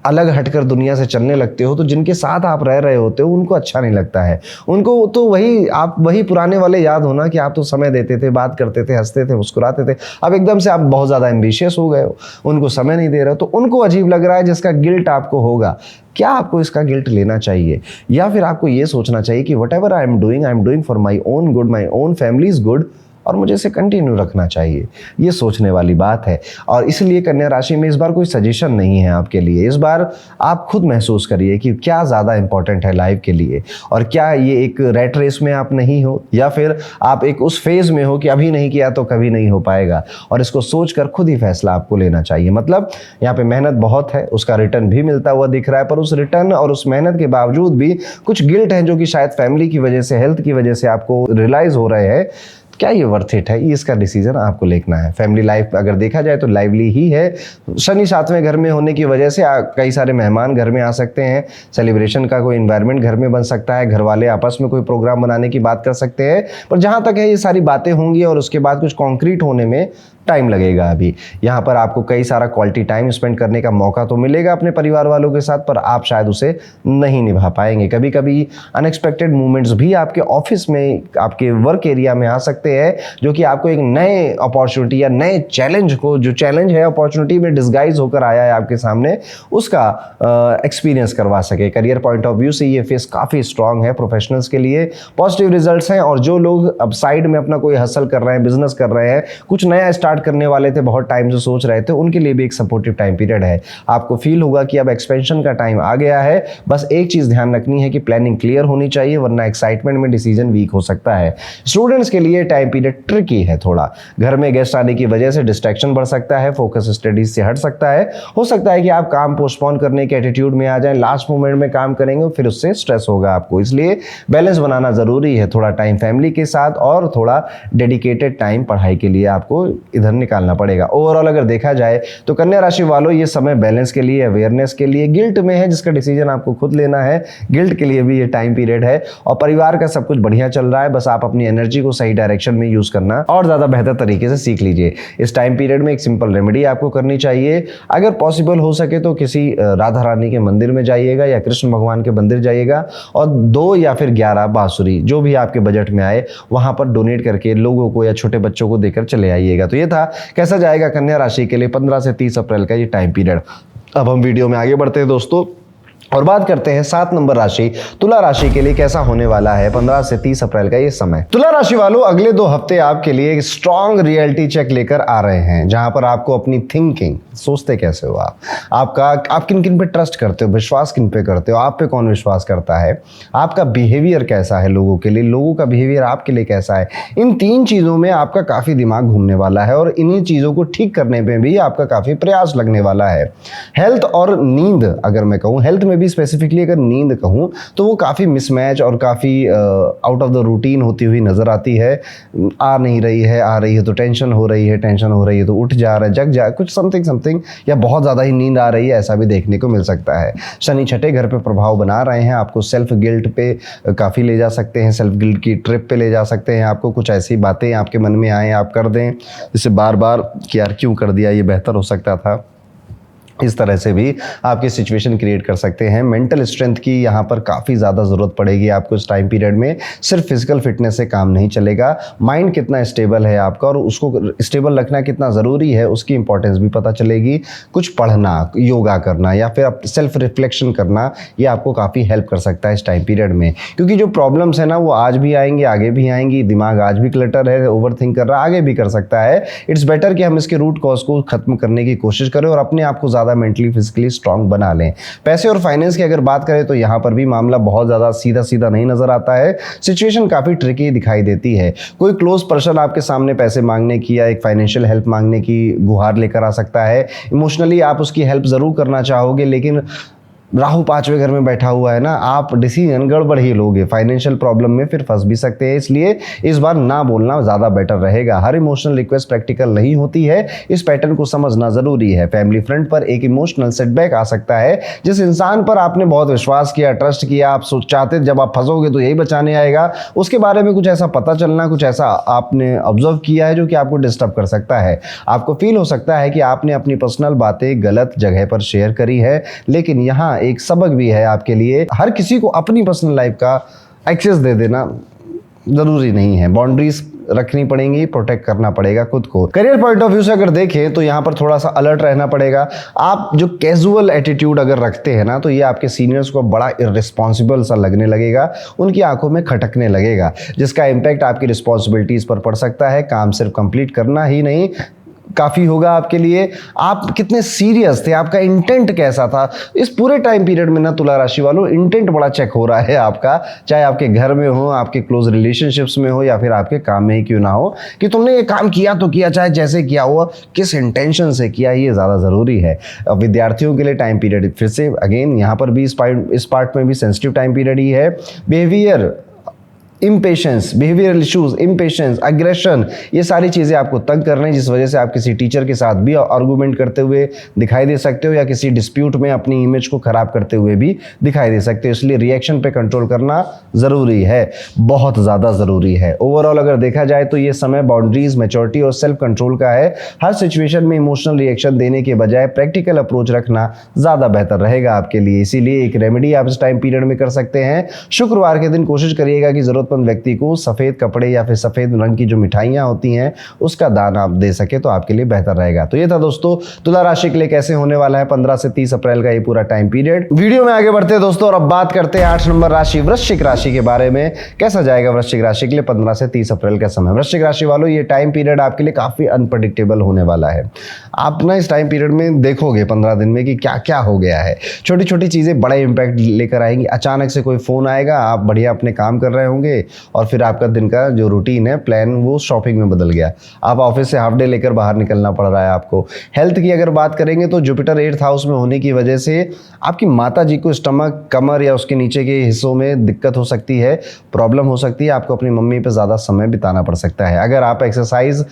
अलग हटकर दुनिया से चलने लगते हो तो जिनके साथ आप रह रहे होते हो उनको अच्छा नहीं लगता है, उनको तो वही पुराने वाले याद होना कि आप तो समय देते थे, बात करते थे, हंसते थे, मुस्कुराते थे, अब एकदम से आप बहुत ज़्यादा एम्बिशियस हो गए हो, उनको समय नहीं दे रहे हो, तो उनको अजीब लग रहा है, जिसका गिल्ट आपको होगा। क्या आपको इसका गिल्ट लेना चाहिए, या फिर आपको ये सोचना चाहिए कि what ever I am doing for my own good, my own family is good, और मुझे इसे कंटिन्यू रखना चाहिए। ये सोचने वाली बात है। और इसलिए कन्या राशि में इस बार कोई सजेशन नहीं है आपके लिए। इस बार आप खुद महसूस करिए कि क्या ज़्यादा इंपॉर्टेंट है लाइफ के लिए, और क्या ये एक रैट रेस में आप नहीं हो, या फिर आप एक उस फेज में हो कि अभी नहीं किया तो कभी नहीं हो पाएगा। और इसको सोचकर खुद ही फैसला आपको लेना चाहिए। मतलब यहाँ पे मेहनत बहुत है, उसका रिटर्न भी मिलता हुआ दिख रहा है, पर उस रिटर्न और उस मेहनत के बावजूद भी कुछ गिल्ट है जो कि शायद फैमिली की वजह से, हेल्थ की वजह से आपको रियलाइज हो रहे हैं। क्या ये वर्थ इट है, ये इसका डिसीजन आपको लेना है। फैमिली लाइफ अगर देखा जाए तो लाइवली ही है। शनि 7वें घर में होने की वजह से कई सारे मेहमान घर में आ सकते हैं, सेलिब्रेशन का कोई इन्वायरमेंट घर में बन सकता है, घर वाले आपस में कोई प्रोग्राम बनाने की बात कर सकते हैं। पर जहाँ तक है ये सारी बातें होंगी और उसके बाद कुछ कॉन्क्रीट होने में टाइम लगेगा। अभी यहाँ पर आपको कई सारा क्वालिटी टाइम स्पेंड करने का मौका तो मिलेगा अपने परिवार वालों के साथ, पर आप शायद उसे नहीं निभा पाएंगे। कभी कभी अनएक्सपेक्टेड मूवमेंट्स भी आपके ऑफिस में, आपके वर्क एरिया में आ सकते हैं, जो कि आपको एक नए अपॉर्चुनिटी या नए चैलेंज को, जो चैलेंज है अपॉर्चुनिटी में डिस्गाइज होकर आया है आपके सामने, उसका एक्सपीरियंस करवा सके। करियर पॉइंट ऑफ व्यू से ये फेस काफ़ी स्ट्रांग है, प्रोफेशनल्स के लिए पॉजिटिव रिजल्ट्स हैं। और जो लोग अब साइड में अपना कोई हसल कर रहे हैं, बिजनेस कर रहे हैं, कुछ नया स्टार्ट करने वाले थे, बहुत टाइम से सोच रहे थे, उनके लिए भी एक सपोर्टिव टाइम पीरियड है। आपको फील होगा कि अब एक्सपेंशन का टाइम आ गया है। बस एक चीज ध्यान रखनी है कि प्लानिंग क्लियर होनी चाहिए, वरना एक्साइटमेंट में डिसीजन वीक हो सकता है। स्टूडेंट्स के लिए टाइम पीरियड ट्रिकी है थोड़ा, घर में गेस्ट आने की वजह से डिस्ट्रैक्शन बढ़ सकता है, फोकस स्टडीज से हट सकता है। हो सकता है कि आप काम पोस्टपोन करने के एटीट्यूड में आ जाएं, लास्ट मोमेंट में काम करेंगे, फिर उससे स्ट्रेस होगा आपको। इसलिए बैलेंस बनाना जरूरी है, थोड़ा टाइम फैमिली के साथ और थोड़ा डेडिकेटेड टाइम पढ़ाई के लिए आपको इधर निकालना पड़ेगा। ओवरऑल अगर देखा जाए तो कन्या राशि वालों ये समय बैलेंस के लिए, अवेयरनेस के लिए, गिल्ट में है जिसका डिसीजन आपको खुद लेना है। गिल्ट के लिए भी ये टाइम पीरियड है और परिवार का सब कुछ बढ़िया चल रहा है। बस आप अपनी एनर्जी को सही डायरेक्शन में यूज करना और ज्यादा बेहतर तरीके से सीख लीजिए। इस टाइम पीरियड में एक सिंपल रेमेडी आपको करनी चाहिए। अगर पॉसिबल हो सके तो किसी राधा रानी के मंदिर में जाइएगा या कृष्ण भगवान के मंदिर जाइएगा और 2 या फिर 11 बांसुरी, जो भी आपके बजट में आए, वहां पर डोनेट करके लोगों को या छोटे बच्चों को देकर चले आइएगा। तो ये था कैसा जाएगा कन्या राशि के लिए 15 से 30 अप्रैल का ये टाइम पीरियड। अब हम वीडियो में आगे बढ़ते हैं दोस्तों और बात करते हैं 7 नंबर राशि तुला राशि के लिए कैसा होने वाला है 15 से 30 अप्रैल का ये समय। तुला राशि वालों, अगले 2 हफ्ते आपके लिए एक स्ट्रॉन्ग रियलिटी चेक लेकर आ रहे हैं, जहां पर आपको अपनी थिंकिंग, सोचते कैसे हो आप किन किन पे ट्रस्ट करते हो, विश्वास किन पे करते हो, आप पे कौन विश्वास करता है, आपका बिहेवियर कैसा है लोगों के लिए, लोगों का बिहेवियर आपके लिए कैसा है, इन 3 चीजों में आपका काफी दिमाग घूमने वाला है और इन्हीं चीजों को ठीक करने में भी आपका काफी प्रयास लगने वाला है। हेल्थ और नींद, अगर मैं कहूँ हेल्थ में भी स्पेसिफिकली अगर नींद कहूँ तो वो काफ़ी मिसमैच और काफ़ी आउट ऑफ द रूटीन होती हुई नज़र आती है। आ नहीं रही है, आ रही है तो टेंशन हो रही है, टेंशन हो रही है तो उठ जा रहा है, जग जा, कुछ समथिंग या बहुत ज़्यादा ही नींद आ रही है, ऐसा भी देखने को मिल सकता है। शनि छठे घर पे प्रभाव बना रहे हैं, आपको सेल्फ गिल्ट पे काफ़ी ले जा सकते हैं, सेल्फ गिल्ट की ट्रिप पे ले जा सकते हैं। आपको कुछ ऐसी बातें आपके मन में आए आप कर दें जिससे बार बार कि यार क्यों कर दिया, ये बेहतर हो सकता था, इस तरह से भी आपकी सिचुएशन क्रिएट कर सकते हैं। मेंटल स्ट्रेंथ की यहाँ पर काफ़ी ज़्यादा ज़रूरत पड़ेगी आपको इस टाइम पीरियड में। सिर्फ फिजिकल फिटनेस से काम नहीं चलेगा, माइंड कितना स्टेबल है आपका और उसको स्टेबल रखना कितना ज़रूरी है उसकी इंपॉर्टेंस भी पता चलेगी। कुछ पढ़ना, योगा करना या फिर सेल्फ रिफ्लेक्शन करना, ये आपको काफ़ी हेल्प कर सकता है इस टाइम पीरियड में, क्योंकि जो प्रॉब्लम्स है ना वो आज भी आएंगी, आगे भी आएंगी। दिमाग आज भी क्लटर है, ओवर थिंक कर रहा है, आगे भी कर सकता है। इट्स बेटर कि हम इसके रूट कॉज को खत्म करने की कोशिश करें और अपने आप को ज़्यादा मेंटली फिजिकली स्ट्रांग बना लें। पैसे और फाइनेंस की अगर बात करें तो यहाँ पर भी मामला बहुत ज़्यादा सीधा सीधा नहीं नजर आता है, सिचुएशन काफ़ी ट्रिकी दिखाई देती है। कोई क्लोज पर्सन आपके सामने पैसे मांगने की या एक फाइनेंशियल हेल्प मांगने की गुहार लेकर आ सकता है। इमोशनली आप उसकी हेल्प ज़रूर करना चाहोगे, लेकिन राहु पांचवें घर में बैठा हुआ है ना, आप डिसीजन गड़बड़ ही लोगे, फाइनेंशियल प्रॉब्लम में फिर फंस भी सकते हैं। इसलिए इस बार ना बोलना ज़्यादा बेटर रहेगा। हर इमोशनल रिक्वेस्ट प्रैक्टिकल नहीं होती है, इस पैटर्न को समझना ज़रूरी है। फैमिली फ्रंट पर एक इमोशनल सेटबैक आ सकता है। जिस इंसान पर आपने बहुत विश्वास किया, ट्रस्ट किया, आप चाहते जब आप फंसोगे तो यही बचाने आएगा, उसके बारे में कुछ ऐसा पता चलना, कुछ ऐसा आपने ऑब्जर्व किया है जो कि आपको डिस्टर्ब कर सकता है। आपको फील हो सकता है कि आपने अपनी पर्सनल बातें गलत जगह पर शेयर करी है, लेकिन यहाँ एक सबक भी है आपके लिए। हर किसी को अपनी पर्सनल लाइफ का एक्सेस दे देना जरूरी नहीं है, बाउंड्रीज रखनी पड़ेंगी, प्रोटेक्ट करना पड़ेगा खुद को। करियर पॉइंट ऑफ व्यू से अगर देखें तो यहाँ पर थोड़ा सा अलर्ट रहना पड़ेगा। आप जो कैजुअल एटीट्यूड अगर रखते हैं ना तो ये आपके सीनियर्स को बड़ा इररिस्पॉन्सिबल सा लगने लगेगा, उनकी आंखों में खटकने लगेगा, जिसका इम्पैक्ट आपकी रिस्पॉन्सिबिलिटीज पर पड़ सकता है। काम सिर्फ कंप्लीट करना ही नहीं काफ़ी होगा आपके लिए। आप कितने सीरियस थे, आपका इंटेंट कैसा था इस पूरे टाइम पीरियड में ना तुला राशि वालों, इंटेंट बड़ा चेक हो रहा है आपका, चाहे आपके घर में हो, आपके क्लोज रिलेशनशिप्स में हो या फिर आपके काम में ही क्यों ना हो, कि तुमने ये काम किया तो किया, चाहे जैसे किया हुआ, किस इंटेंशन से किया, ये ज़्यादा ज़रूरी है। विद्यार्थियों के लिए टाइम पीरियड फिर से अगेन यहाँ पर भी इस पार्ट में भी सेंसिटिव टाइम पीरियड ही है। Behaviour, impatience, behavioural issues, impatience, aggression, ये सारी चीज़ें आपको तंग कर रही हैं, जिस वजह से आप किसी टीचर के साथ भी आर्गूमेंट करते हुए दिखाई दे सकते हो या किसी डिस्प्यूट में अपनी इमेज को खराब करते हुए भी दिखाई दे सकते हो। इसलिए रिएक्शन पे कंट्रोल करना ज़रूरी है, बहुत ज़्यादा ज़रूरी है। ओवरऑल अगर देखा जाए तो ये समय बाउंड्रीज, मैच्योरिटी और सेल्फ कंट्रोल का है। हर सिचुएशन में इमोशनल रिएक्शन देने के बजाय प्रैक्टिकल अप्रोच रखना ज़्यादा बेहतर रहेगा आपके लिए। इसीलिए एक रेमेडी आप इस टाइम पीरियड में कर सकते हैं। शुक्रवार के दिन कोशिश करिएगा कि जरूरतमंद व्यक्ति को सफेद कपड़े या फिर सफेद रंग की जो मिठाइयां होती हैं उसका दान आप दे सके तो आपके लिए बेहतर रहेगा। तो ये था दोस्तों तुला राशि के लिए कैसे होने वाला है 15 से 30 अप्रैल का ये पूरा टाइम पीरियड। वीडियो में आगे बढ़ते हैं दोस्तों और अब बात करते हैं 8 नंबर राशि वृश्चिक राशि के बारे में। कैसा जाएगा वृश्चिक राशि के लिए 15 से 30 अप्रैल का समय। वृश्चिक राशि वालों, ये टाइम पीरियड आपके लिए काफी अनप्रेडिक्टेबल होने वाला है। आप ना इस टाइम पीरियड में देखोगे 15 दिन में कि क्या क्या हो गया है। छोटी छोटी चीजें बड़ा इंपैक्ट लेकर आएंगी। अचानक से कोई फोन आएगा, आप बढ़िया अपने काम कर रहे होंगे और फिर आपका दिन का जो रूटीन है, प्लान, वो शॉपिंग में बदल गया। आप ऑफिस से हाफ डे लेकर बाहर निकलना पड़ रहा है आपको। हेल्थ की अगर बात करेंगे तो जुपिटर 8th हाउस में होने की वजह से आपकी माता जी को स्टमक, कमर या उसके नीचे के हिस्सों में दिक्कत हो सकती है, प्रॉब्लम हो सकती है। आपको अपनी मम्मी पे ज़्यादा समय बिताना पड़ सकता है। अगर आप एक्सरसाइज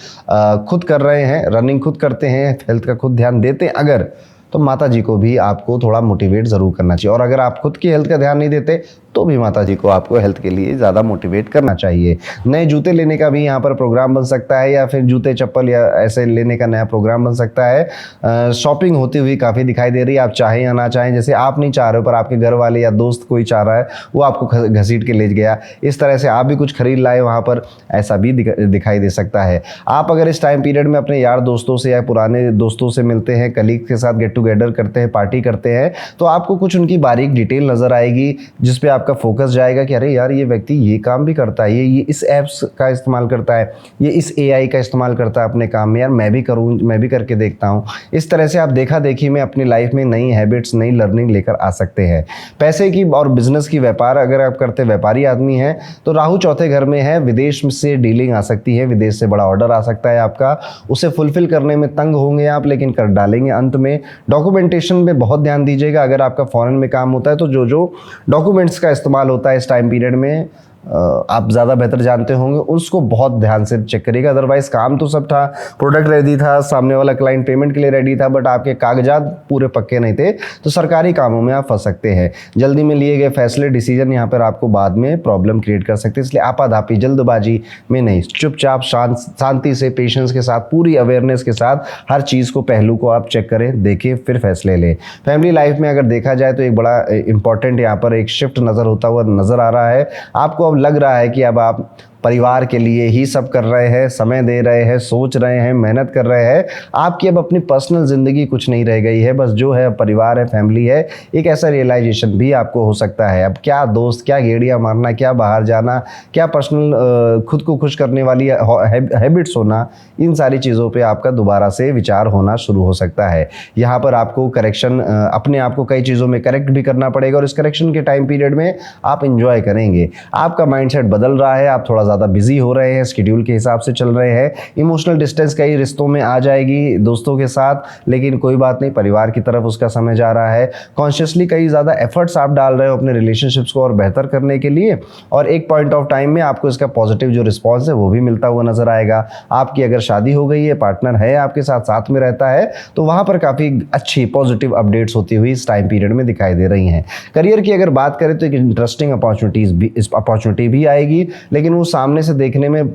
खुद कर रहे हैं, रनिंग खुद करते हैं, हेल्थ का खुद ध्यान देते हैं अगर, तो माता जी को भी आपको थोड़ा मोटिवेट ज़रूर करना चाहिए। और अगर आप खुद की हेल्थ का ध्यान नहीं देते तो भी माता जी को आपको हेल्थ के लिए ज़्यादा मोटिवेट करना चाहिए। नए जूते लेने का भी यहाँ पर प्रोग्राम बन सकता है या फिर जूते चप्पल या ऐसे लेने का नया प्रोग्राम बन सकता है। शॉपिंग होती हुई काफ़ी दिखाई दे रही है। आप चाहें या ना चाहें, जैसे आप नहीं चाह रहे हो पर आपके घर वाले या दोस्त कोई चाह रहा है, वो आपको घसीट के ले गया, इस तरह से आप भी कुछ खरीद लाए वहाँ पर, ऐसा भी दिखाई दे सकता है। आप अगर इस टाइम पीरियड में अपने यार दोस्तों से या पुराने दोस्तों से मिलते हैं, कलीग के साथ गेट टुगेदर करते हैं, पार्टी करते हैं, तो आपको कुछ उनकी बारीक डिटेल नज़र आएगी जिस पे आपका फोकस जाएगा कि अरे यार ये व्यक्ति ये काम भी करता है, ये इस ऐप्स का इस्तेमाल करता है, ये इस AI का इस्तेमाल करता है अपने काम में, यार मैं भी करूँ, मैं भी करके देखता हूँ। इस तरह से आप देखा देखी में अपनी लाइफ में नई हैबिट्स, नई लर्निंग लेकर आ सकते हैं। पैसे की और बिजनेस की, व्यापार अगर आप करते व्यापारी आदमी हैं तो राहु चौथे घर में है, विदेश से डीलिंग आ सकती है, विदेश से बड़ा ऑर्डर आ सकता है आपका, उसे फुलफिल करने में तंग होंगे आप, लेकिन कर डालेंगे अंत में। डॉक्यूमेंटेशन में बहुत ध्यान दीजिएगा। अगर आपका फॉरेन में काम होता है तो जो जो डॉक्यूमेंट्स का इस्तेमाल होता है इस टाइम पीरियड में आप ज़्यादा बेहतर जानते होंगे, उसको बहुत ध्यान से चेक करिएगा। अदरवाइज काम तो सब था, प्रोडक्ट रेडी था, सामने वाला क्लाइंट पेमेंट के लिए रेडी था, बट आपके कागजात पूरे पक्के नहीं थे, तो सरकारी कामों में आप फंस सकते हैं। जल्दी में लिए गए फैसले, डिसीजन यहाँ पर आपको बाद में प्रॉब्लम क्रिएट कर सकते हैं। इसलिए आपाधापी जल्दबाजी में नहीं, चुपचाप शांति से, पेशेंस के साथ, पूरी अवेयरनेस के साथ हर चीज़ को, पहलू को आप चेक करें, देखें, फिर फैसले लें। फैमिली लाइफ में अगर देखा जाए तो एक बड़ा इंपॉर्टेंट यहाँ पर एक शिफ्ट नज़र होता हुआ नज़र आ रहा है। आपको अब लग रहा है कि अब आप परिवार के लिए ही सब कर रहे हैं, समय दे रहे हैं, सोच रहे हैं, मेहनत कर रहे हैं। आपकी अब अपनी पर्सनल ज़िंदगी कुछ नहीं रह गई है, बस जो है परिवार है, फैमिली है। एक ऐसा रियलाइजेशन भी आपको हो सकता है, अब क्या दोस्त, क्या गेड़ियाँ मारना, क्या बाहर जाना, क्या पर्सनल खुद को खुश करने वाली हैबिट्स होना, इन सारी चीज़ों पे आपका दोबारा से विचार होना शुरू हो सकता है। यहाँ पर आपको करेक्शन, अपने आप को कई चीज़ों में करेक्ट भी करना पड़ेगा, और इस करेक्शन के टाइम पीरियड में आप इंजॉय करेंगे। आपका माइंडसेट बदल रहा है, आप थोड़ा ज़्यादा बिजी हो रहे हैं, शेड्यूल के हिसाब से चल रहे हैं। इमोशनल डिस्टेंस कई रिश्तों में आ जाएगी दोस्तों के साथ, लेकिन कोई बात नहीं, परिवार की तरफ उसका समय जा रहा है। कॉन्शियसली कई ज़्यादा एफर्ट्स आप डाल रहे हो अपने रिलेशनशिप्स को और बेहतर करने के लिए, और एक पॉइंट ऑफ टाइम में आपको इसका पॉजिटिव जो रिस्पॉन्स है वो भी मिलता हुआ नजर आएगा। आपकी अगर शादी हो गई है, पार्टनर है आपके साथ, साथ में रहता है, तो वहाँ पर काफ़ी अच्छी पॉजिटिव अपडेट्स होती हुई इस टाइम पीरियड में दिखाई दे रही हैं। करियर की अगर बात करें तो एक इंटरेस्टिंग अपॉर्चुनिटी भी आएगी, लेकिन वो सामने से देखने में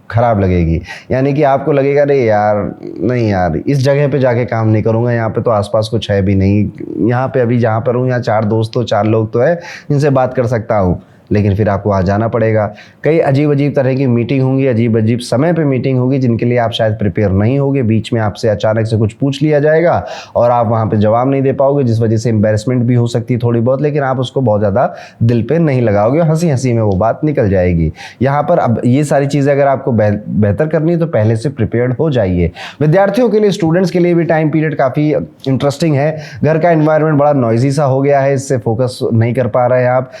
खराब लगेगी। यानी कि आपको लगेगा अरे यार, नहीं यार, इस जगह पे जाके काम नहीं करूँगा, यहाँ पे तो आसपास कुछ है भी नहीं, यहाँ पे अभी जहाँ पर हूँ यहाँ 4 दोस्त तो 4 लोग तो है, इनसे बात कर सकता हूँ, लेकिन फिर आपको वहाँ जाना पड़ेगा। कई अजीब अजीब तरह की मीटिंग होंगी, अजीब अजीब समय पे मीटिंग होगी, जिनके लिए आप शायद प्रिपेयर नहीं होगे। बीच में आपसे अचानक से कुछ पूछ लिया जाएगा और आप वहाँ पे जवाब नहीं दे पाओगे, जिस वजह से एम्बैरेसमेंट भी हो सकती है थोड़ी बहुत, लेकिन आप उसको बहुत ज़्यादा दिल पे नहीं लगाओगे, हंसी हंसी में वो बात निकल जाएगी। यहाँ पर अब ये सारी चीज़ें अगर आपको बेहतर करनी है तो पहले से प्रिपेयर्ड हो जाइए। विद्यार्थियों के लिए, स्टूडेंट्स के लिए भी टाइम पीरियड काफ़ी इंटरेस्टिंग है। घर का एनवायरनमेंट बड़ा नॉइजी सा हो गया है, इससे फोकस नहीं कर पा रहे हैं आप,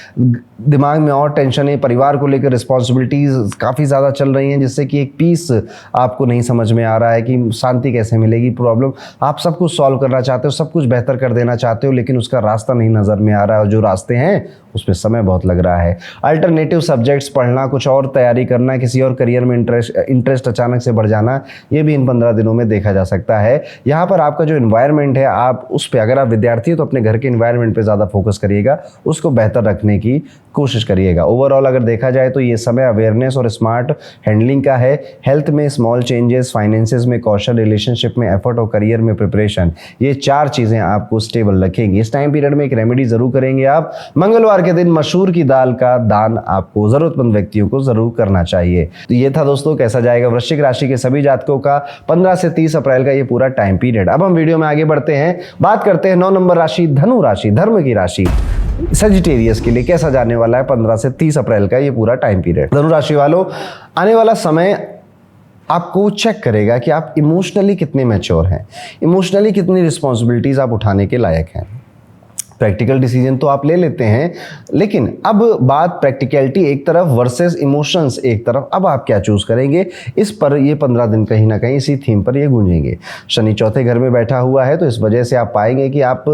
दिमाग में और टेंशन है, परिवार को लेकर रिस्पॉन्सिबिलिटीज़ काफ़ी ज़्यादा चल रही हैं, जिससे कि एक पीस आपको नहीं समझ में आ रहा है कि शांति कैसे मिलेगी। प्रॉब्लम, आप सब कुछ सॉल्व करना चाहते हो, सब कुछ बेहतर कर देना चाहते हो, लेकिन उसका रास्ता नहीं नज़र में आ रहा है, और जो रास्ते हैं उस पर समय बहुत लग रहा है। अल्टरनेटिव सब्जेक्ट्स पढ़ना, कुछ और तैयारी करना, किसी और करियर में इंटरेस्ट अचानक से बढ़ जाना, ये भी इन 15 दिनों में देखा जा सकता है। यहाँ पर आपका जो इन्वायरमेंट है, आप उस पर, अगर आप विद्यार्थी हो तो अपने घर के इन्वायरमेंट पर ज़्यादा फोकस करिएगा, उसको बेहतर रखने की कोशिश करिएगा। ओवरऑल अगर देखा जाए तो ये समय अवेयरनेस और स्मार्ट हैंडलिंग का है। हेल्थ में स्मॉल चेंजेस, फाइनेंसेस में कौशल, रिलेशनशिप में एफर्ट और करियर में प्रिपरेशन, ये 4 चीज़ें आपको स्टेबल रखेंगी। इस टाइम पीरियड में एक रेमेडी जरूर करेंगे आप। मंगलवार के दिन मसूर की दाल का दान आपको जरूरतमंद व्यक्तियों को जरूर करना चाहिए। तो ये था दोस्तों, कैसा जाएगा वृश्चिक राशि के सभी जातकों का 15 से 30 अप्रैल का ये पूरा टाइम पीरियड। अब हम वीडियो में आगे बढ़ते हैं, बात करते हैं 9 नंबर राशि, धनु राशि, धर्म की राशि, सजिटेरियस के लिए कैसा जाने वाला है 15 से 30 अप्रैल का ये पूरा टाइम पीरियड। धनु राशि वालों, आने वाला समय आपको चेक करेगा कि आप इमोशनली कितने मैच्योर हैं, इमोशनली कितनी रिस्पॉन्सिबिलिटीज आप उठाने के लायक हैं। प्रैक्टिकल डिसीजन तो आप ले लेते हैं, लेकिन अब बात प्रैक्टिकलिटी एक तरफ वर्सेस इमोशंस एक तरफ, अब आप क्या चूज करेंगे, इस पर ये 15 दिन कहीं ना कहीं इसी थीम पर ये गूंजेंगे। शनि चौथे घर में बैठा हुआ है, तो इस वजह से आप पाएंगे कि आप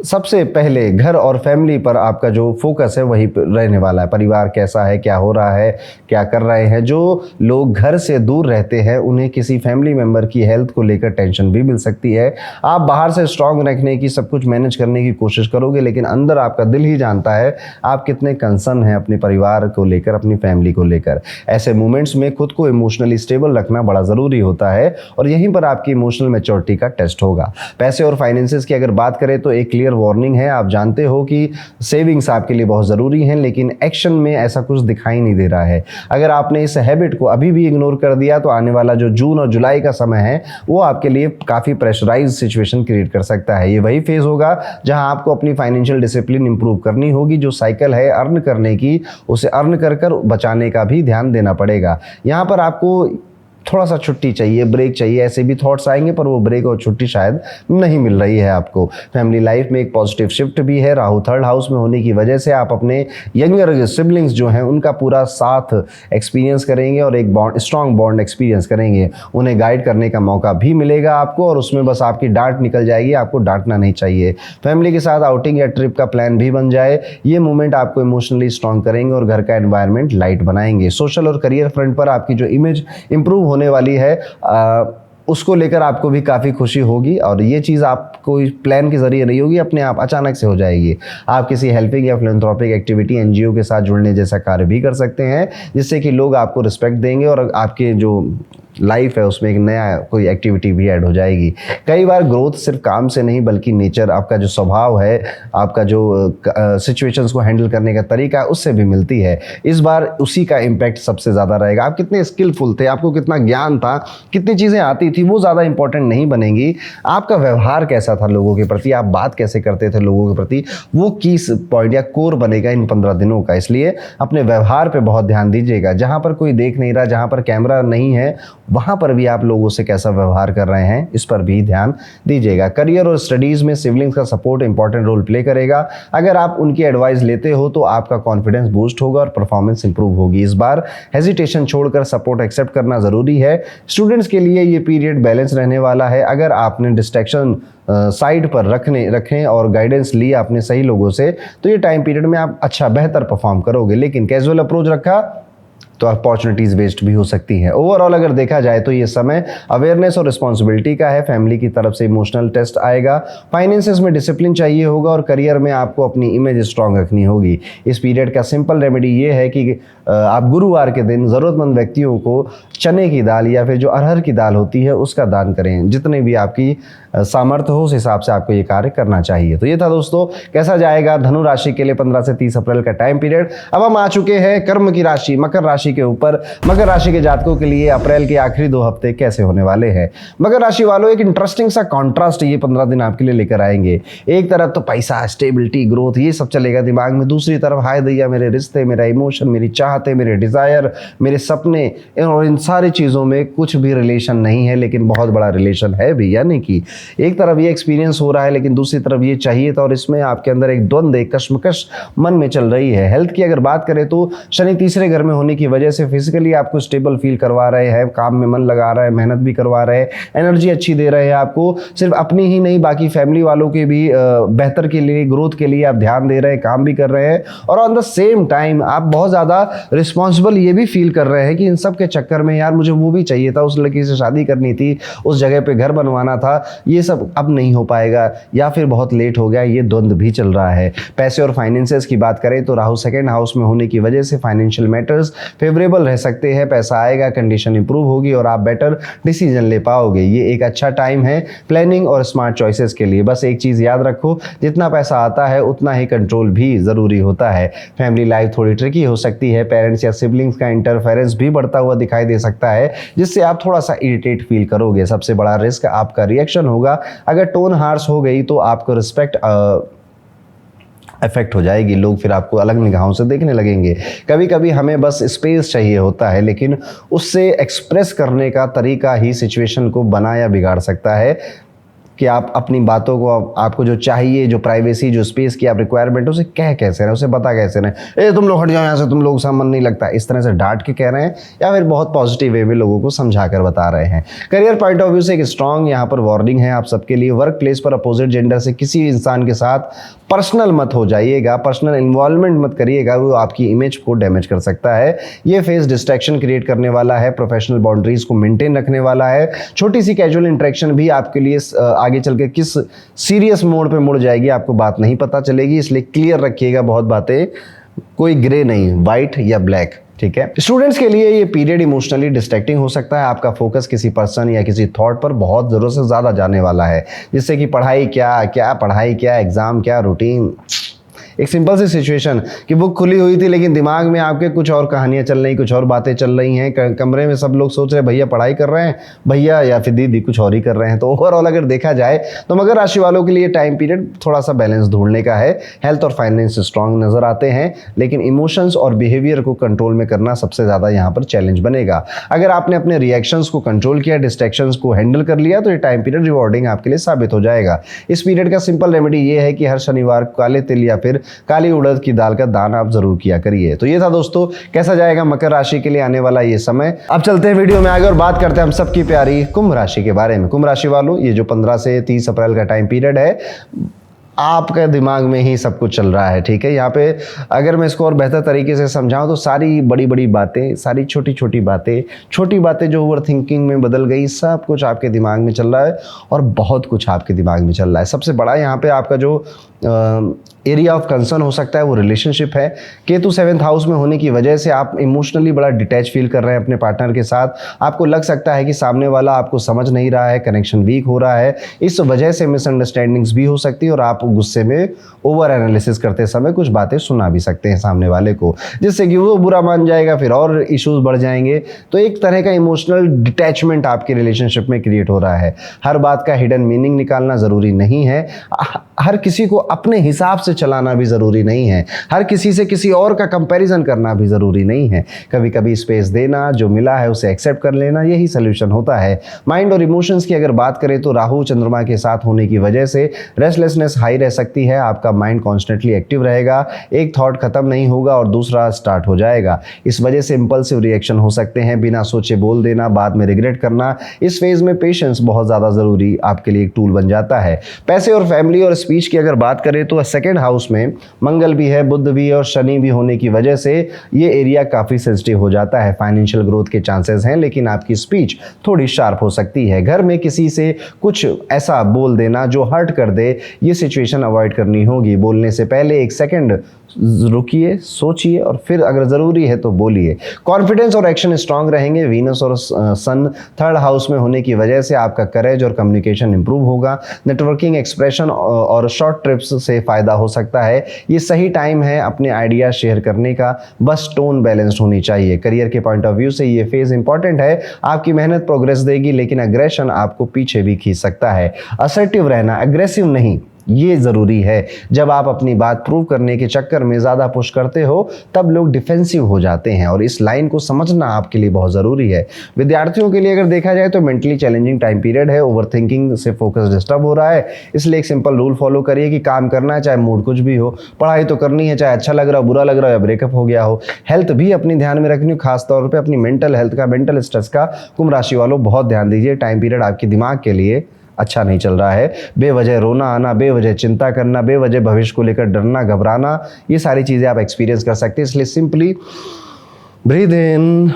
सबसे पहले घर और फैमिली पर आपका जो फोकस है वही रहने वाला है। परिवार कैसा है, क्या हो रहा है, क्या कर रहे हैं। जो लोग घर से दूर रहते हैं उन्हें किसी फैमिली मेम्बर की हेल्थ को लेकर टेंशन भी मिल सकती है। आप बाहर से स्ट्रांग रखने की, सब कुछ मैनेज करने की कोशिश करोगे, लेकिन अंदर आपका दिल ही जानता है आप कितने कंसर्न हैं अपने परिवार को लेकर, अपनी फैमिली को लेकर। ऐसे मोमेंट्स में खुद को इमोशनली स्टेबल रखना बड़ा ज़रूरी होता है, और यहीं पर आपकी इमोशनल मैच्योरिटी का टेस्ट होगा। पैसे और फाइनेंसेस की अगर बात करें तो एक क्लियर वार्निंग है। आप जानते हो कि सेविंग्स आपके लिए बहुत ज़रूरी हैं, लेकिन एक्शन में ऐसा कुछ दिखाई नहीं दे रहा है। अगर आपने इस हैबिट को अभी भी इग्नोर कर दिया तो आने वाला जो जून और जुलाई का समय है वो आपके लिए काफ़ी प्रेशराइज सिचुएशन क्रिएट कर सकता है। ये वही फेज़ होगा जहां आपको अपनी फाइनेंशियल डिसिप्लिन इंप्रूव करनी होगी। जो साइकिल है अर्न करने की, उसे अर्न कर कर बचाने का भी ध्यान देना पड़ेगा। यहाँ पर आपको थोड़ा सा छुट्टी चाहिए, ब्रेक चाहिए, ऐसे भी थॉट्स आएंगे, पर वो ब्रेक और छुट्टी शायद नहीं मिल रही है आपको। फैमिली लाइफ में एक पॉजिटिव शिफ्ट भी है। राहु थर्ड हाउस में होने की वजह से आप अपने यंगर सिबलिंग्स जो हैं उनका पूरा साथ एक्सपीरियंस करेंगे और एक स्ट्रॉन्ग बॉन्ड एक्सपीरियंस करेंगे। उन्हें गाइड करने का मौका भी मिलेगा आपको, और उसमें बस आपकी डांट निकल जाएगी, आपको डांटना नहीं चाहिए। फैमिली के साथ आउटिंग या ट्रिप का प्लान भी बन जाए, ये मोमेंट आपको इमोशनली स्ट्रॉन्ग करेंगे और घर का एनवायरनमेंट लाइट बनाएंगे। सोशल और करियर फ्रंट पर आपकी जो इमेज इंप्रूव होने वाली है उसको लेकर आपको भी काफ़ी खुशी होगी, और ये चीज़ आपको प्लान के जरिए नहीं होगी, अपने आप अचानक से हो जाएगी। आप किसी हेल्पिंग या फिलैंथ्रोपिक एक्टिविटी एनजीओ के साथ जुड़ने जैसा कार्य भी कर सकते हैं, जिससे कि लोग आपको रिस्पेक्ट देंगे और आपके जो लाइफ है उसमें एक नया कोई एक्टिविटी भी ऐड हो जाएगी। कई बार ग्रोथ सिर्फ काम से नहीं बल्कि नेचर, आपका जो स्वभाव है, आपका जो सिचुएशंस को हैंडल करने का तरीका है, उससे भी मिलती है। इस बार उसी का इम्पैक्ट सबसे ज़्यादा रहेगा। आप कितने स्किलफुल थे, आपको कितना ज्ञान था, कितनी चीज़ें आती थी, वो ज़्यादा इंपॉर्टेंट नहीं बनेंगी। आपका व्यवहार कैसा था लोगों के प्रति, आप बात कैसे करते थे लोगों के प्रति, वो की पॉइंट या कोर बनेगा इन 15 दिनों का। इसलिए अपने व्यवहार पर बहुत ध्यान दीजिएगा। जहाँ पर कोई देख नहीं रहा, जहाँ पर कैमरा नहीं है, वहाँ पर भी आप लोगों से कैसा व्यवहार कर रहे हैं, इस पर भी ध्यान दीजिएगा। करियर और स्टडीज़ में सिबलिंग्स का सपोर्ट इंपॉर्टेंट रोल प्ले करेगा। अगर आप उनकी एडवाइस लेते हो तो आपका कॉन्फिडेंस बूस्ट होगा और परफॉर्मेंस इंप्रूव होगी। इस बार हेजिटेशन छोड़कर सपोर्ट एक्सेप्ट करना ज़रूरी है। स्टूडेंट्स के लिए ये पीरियड बैलेंस रहने वाला है। अगर आपने डिस्ट्रैक्शन साइड पर रखें और गाइडेंस ली आपने सही लोगों से, तो ये टाइम पीरियड में आप अच्छा बेहतर परफॉर्म करोगे। लेकिन कैजुअल अप्रोच रखा तो अपॉर्चुनिटीज़ वेस्ट भी हो सकती हैं। ओवरऑल अगर देखा जाए तो ये समय अवेयरनेस और रिस्पॉन्सिबिलिटी का है। फैमिली की तरफ से इमोशनल टेस्ट आएगा, फाइनेंसेस में डिसिप्लिन चाहिए होगा, और करियर में आपको अपनी इमेज स्ट्रांग रखनी होगी। इस पीरियड का सिंपल रेमेडी ये है कि आप गुरुवार के दिन ज़रूरतमंद व्यक्तियों को चने की दाल या फिर जो अरहर की दाल होती है उसका दान करें। जितने भी आपकी सामर्थ्य हो उस हिसाब से आपको ये कार्य करना चाहिए। तो ये था दोस्तों, कैसा जाएगा धनु राशि के लिए 15 से 30 अप्रैल का टाइम पीरियड। अब हम आ चुके हैं कर्म की राशि मकर राशि के ऊपर। मकर राशि के जातकों के लिए अप्रैल के आखिरी 2 हफ्ते कैसे होने वाले हैं। मकर राशि वालों, एक इंटरेस्टिंग सा कॉन्ट्रास्ट ये 15 दिन आपके लिए लेकर आएंगे। एक तरफ तो पैसा, स्टेबिलिटी, ग्रोथ, ये सब चलेगा दिमाग में। दूसरी तरफ हाय दैया, मेरे रिश्ते, मेरा इमोशन, मेरी चाहते, मेरे डिजायर, मेरे सपने, और इन सारी चीज़ों में कुछ भी रिलेशन नहीं है, लेकिन बहुत बड़ा रिलेशन है भी। यानी कि एक तरफ ये एक्सपीरियंस हो रहा है, लेकिन दूसरी तरफ ये चाहिए था, और इसमें आपके अंदर एक द्वंद्व, एक कश्मकश मन में चल रही है। हेल्थ की अगर बात करें तो शनि तीसरे घर में होने की वजह से फिजिकली आपको स्टेबल फील करवा रहे हैं, काम में मन लगा रहा है, मेहनत भी करवा रहे हैं, एनर्जी अच्छी दे रहे हैं आपको। सिर्फ अपनी ही नहीं, बाकी फैमिली वालों के भी बेहतर के लिए, ग्रोथ के लिए आप ध्यान दे रहे हैं, काम भी कर रहे हैं, और ऑन द सेम टाइम आप बहुत ज़्यादा रिस्पॉन्सिबल ये भी फील कर रहे हैं कि इन सब के चक्कर में यार मुझे वो भी चाहिए था, उस लड़की से शादी करनी थी, उस जगह पे घर बनवाना था, ये सब अब नहीं हो पाएगा या फिर बहुत लेट हो गया। ये द्वंद्व भी चल रहा है। पैसे और फाइनेंसेस की बात करें तो राहु सेकंड हाउस में होने की वजह से फाइनेंशियल मैटर्स फेवरेबल रह सकते हैं। पैसा आएगा, कंडीशन इंप्रूव होगी और आप बेटर डिसीजन ले पाओगे। ये एक अच्छा टाइम है प्लानिंग और स्मार्ट चॉइसेस के लिए। बस एक चीज़ याद रखो, जितना पैसा आता है उतना ही कंट्रोल भी ज़रूरी होता है। फैमिली लाइफ थोड़ी ट्रिकी हो सकती है। पेरेंट्स या सिबलिंग्स का इंटरफेरेंस भी बढ़ता हुआ दिखाई दे सकता है, जिससे आप थोड़ा सा इरिटेट फील करोगे। सबसे बड़ा रिस्क आपका रिएक्शन होगा। अगर टोन हार्श हो गई तो आपको रिस्पेक्ट इफेक्ट हो जाएगी। लोग फिर आपको अलग निगाहों से देखने लगेंगे। कभी कभी हमें बस स्पेस चाहिए होता है, लेकिन उससे एक्सप्रेस करने का तरीका ही सिचुएशन को बना या बिगाड़ सकता है कि आप अपनी बातों को, आपको जो चाहिए, जो प्राइवेसी, जो स्पेस की आप रिक्वायरमेंट, उसे कह कैसे रहे हैं, उसे बता कैसे रहे हैं। तुम लोग हट जाओ यहाँ से, तुम लोग से मन नहीं लगता, इस तरह से डांट के कह रहे हैं, या फिर बहुत पॉजिटिव वे में लोगों को समझा कर बता रहे हैं। करियर पॉइंट ऑफ व्यू से एक स्ट्रॉन्ग यहाँ पर वार्निंग है आप सबके लिए। वर्क प्लेस पर अपोजिट जेंडर से किसी इंसान के साथ पर्सनल मत हो जाइएगा, पर्सनल इन्वॉल्वमेंट मत करिएगा, वो आपकी इमेज को डैमेज कर सकता है। ये फेस डिस्ट्रैक्शन क्रिएट करने वाला है, प्रोफेशनल बाउंड्रीज को मेंटेन रखने वाला है। छोटी सी कैजुअल इंटरेक्शन भी आपके लिए आगे चल के किस सीरियस मोड पे मुड़ जाएगी आपको बात नहीं पता चलेगी। इसलिए क्लियर रखिएगा बहुत बातें, कोई ग्रे नहीं, वाइट या ब्लैक, ठीक है। स्टूडेंट्स के लिए ये पीरियड इमोशनली डिस्ट्रैक्टिंग हो सकता है। आपका फोकस किसी पर्सन या किसी थॉट पर बहुत ज़रूरत से ज़्यादा जाने वाला है, जिससे कि पढ़ाई क्या, एग्जाम क्या, रूटीन, एक सिंपल सी सिचुएशन कि बुक खुली हुई थी लेकिन दिमाग में आपके कुछ और कहानियां चल रही, कुछ और बातें चल रही हैं, कमरे में सब लोग सोच रहे हैं भैया पढ़ाई कर रहे हैं, भैया या फिर दीदी कुछ और ही कर रहे हैं। तो ओवरऑल अगर देखा जाए तो मकर राशि वालों के लिए टाइम पीरियड थोड़ा सा बैलेंस ढूंढने का है। हेल्थ और फाइनेंस स्ट्रांग नजर आते हैं, लेकिन इमोशंस और बिहेवियर को कंट्रोल में करना सबसे ज्यादा यहाँ पर चैलेंज बनेगा। अगर आपने अपने रिएक्शंस को कंट्रोल किया, डिस्ट्रैक्शंस को हैंडल कर लिया, तो ये टाइम पीरियड रिवॉर्डिंग आपके लिए साबित हो जाएगा। इस पीरियड का सिंपल रेमेडी ये है कि हर शनिवार काले तिल या फिर काली उड़द की दाल का दान आप जरूर किया करिए। तो ये था दोस्तों कैसा जाएगा मकर राशि के लिए आने वाला ये समय। अब चलते हैं वीडियो में आगे और बात करते हैं हम सबकी प्यारी कुंभ राशि के बारे में। कुंभ राशि वालों, ये जो 15 से 30 अप्रैल का टाइम पीरियड है, आपके दिमाग में ही सब कुछ चल रहा है, ठीक है। यहाँ पे अगर मैं इसको और बेहतर तरीके से समझाऊं तो सारी बड़ी बड़ी बातें, सारी छोटी छोटी बातें जो ओवर थिंकिंग में बदल गई, सब कुछ आपके दिमाग में चल रहा है और बहुत कुछ आपके दिमाग में चल रहा है। सबसे बड़ा यहाँ पे आपका जो एरिया ऑफ कंसर्न हो सकता है वो रिलेशनशिप है। केतु 7th हाउस में होने की वजह से आप इमोशनली बड़ा डिटैच फील कर रहे हैं अपने पार्टनर के साथ। आपको लग सकता है कि सामने वाला आपको समझ नहीं रहा है, कनेक्शन वीक हो रहा है, इस वजह से मिसअंडरस्टैंडिंग्स भी हो सकती है और आप गुस्से में ओवर एनालिसिस करते समय कुछ बातें सुना भी सकते हैं सामने वाले को, जिससे कि वो बुरा मान जाएगा, फिर और इश्यूज बढ़ जाएंगे। तो एक तरह का इमोशनल डिटैचमेंट आपके रिलेशनशिप में क्रिएट हो रहा है। हर बात का हिडन मीनिंग निकालना ज़रूरी नहीं है, हर किसी को अपने हिसाब से चलाना भी ज़रूरी नहीं है, हर किसी से किसी और का कंपैरिजन करना भी ज़रूरी नहीं है। कभी कभी स्पेस देना, जो मिला है उसे एक्सेप्ट कर लेना, यही सोल्यूशन होता है। माइंड और इमोशंस की अगर बात करें तो राहु चंद्रमा के साथ होने की वजह से रेस्टलेसनेस हाई रह सकती है। आपका माइंड कॉन्स्टेंटली एक्टिव रहेगा, एक थॉट खत्म नहीं होगा और दूसरा स्टार्ट हो जाएगा। इस वजह से इंपल्सिव रिएक्शन हो सकते हैं, बिना सोचे बोल देना, बाद में रिग्रेट करना। इस फेज में पेशेंस बहुत ज़्यादा ज़रूरी आपके लिए एक टूल बन जाता है। पैसे और फैमिली और स्पीच की अगर बात करें तो 2nd हाउस में मंगल भी है, बुध भी और शनि भी होने की वजह से ये एरिया काफ़ी सेंसिटिव हो जाता है। फाइनेंशियल ग्रोथ के चांसेस हैं, लेकिन आपकी स्पीच थोड़ी शार्प हो सकती है। घर में किसी से कुछ ऐसा बोल देना जो हर्ट कर दे, ये सिचुएशन अवॉइड करनी होगी। बोलने से पहले 1 सेकंड रुकिए, सोचिए और फिर अगर ज़रूरी है तो बोलिए। कॉन्फिडेंस और एक्शन स्ट्रांग रहेंगे। वीनस और सन 3rd हाउस में होने की वजह से आपका करेज और कम्युनिकेशन इंप्रूव होगा। नेटवर्किंग, एक्सप्रेशन और शॉर्ट ट्रिप्स से फ़ायदा हो सकता है। ये सही टाइम है अपने आइडिया शेयर करने का, बस टोन बैलेंस्ड होनी चाहिए। करियर के पॉइंट ऑफ व्यू से ये फेज़ इंपॉर्टेंट है। आपकी मेहनत प्रोग्रेस देगी, लेकिन अग्रेशन आपको पीछे भी खींच सकता है। असर्टिव रहना, अग्रेसिव नहीं, ये ज़रूरी है। जब आप अपनी बात प्रूव करने के चक्कर में ज़्यादा पुश करते हो तब लोग डिफेंसिव हो जाते हैं और इस लाइन को समझना आपके लिए बहुत ज़रूरी है। विद्यार्थियों के लिए अगर देखा जाए तो मेंटली चैलेंजिंग टाइम पीरियड है। ओवरथिंकिंग से फोकस डिस्टर्ब हो रहा है, इसलिए एक सिंपल रूल फॉलो करिए कि काम करना है चाहे मूड कुछ भी हो, पढ़ाई तो करनी है, चाहे अच्छा लग रहा हो, बुरा लग रहा हो या ब्रेकअप हो गया हो। हेल्थ भी अपनी ध्यान में रखनी हो, खासतौर पर अपनी मेंटल हेल्थ का, मेंटल स्ट्रेस का कुंभ राशि वालों बहुत ध्यान दीजिए। टाइम पीरियड आपके दिमाग के लिए अच्छा नहीं चल रहा है। बेवजह रोना आना, बेवजह चिंता करना, बेवजह भविष्य को लेकर डरना, घबराना, ये सारी चीज़ें आप एक्सपीरियंस कर सकते हैं। इसलिए simply breathe in,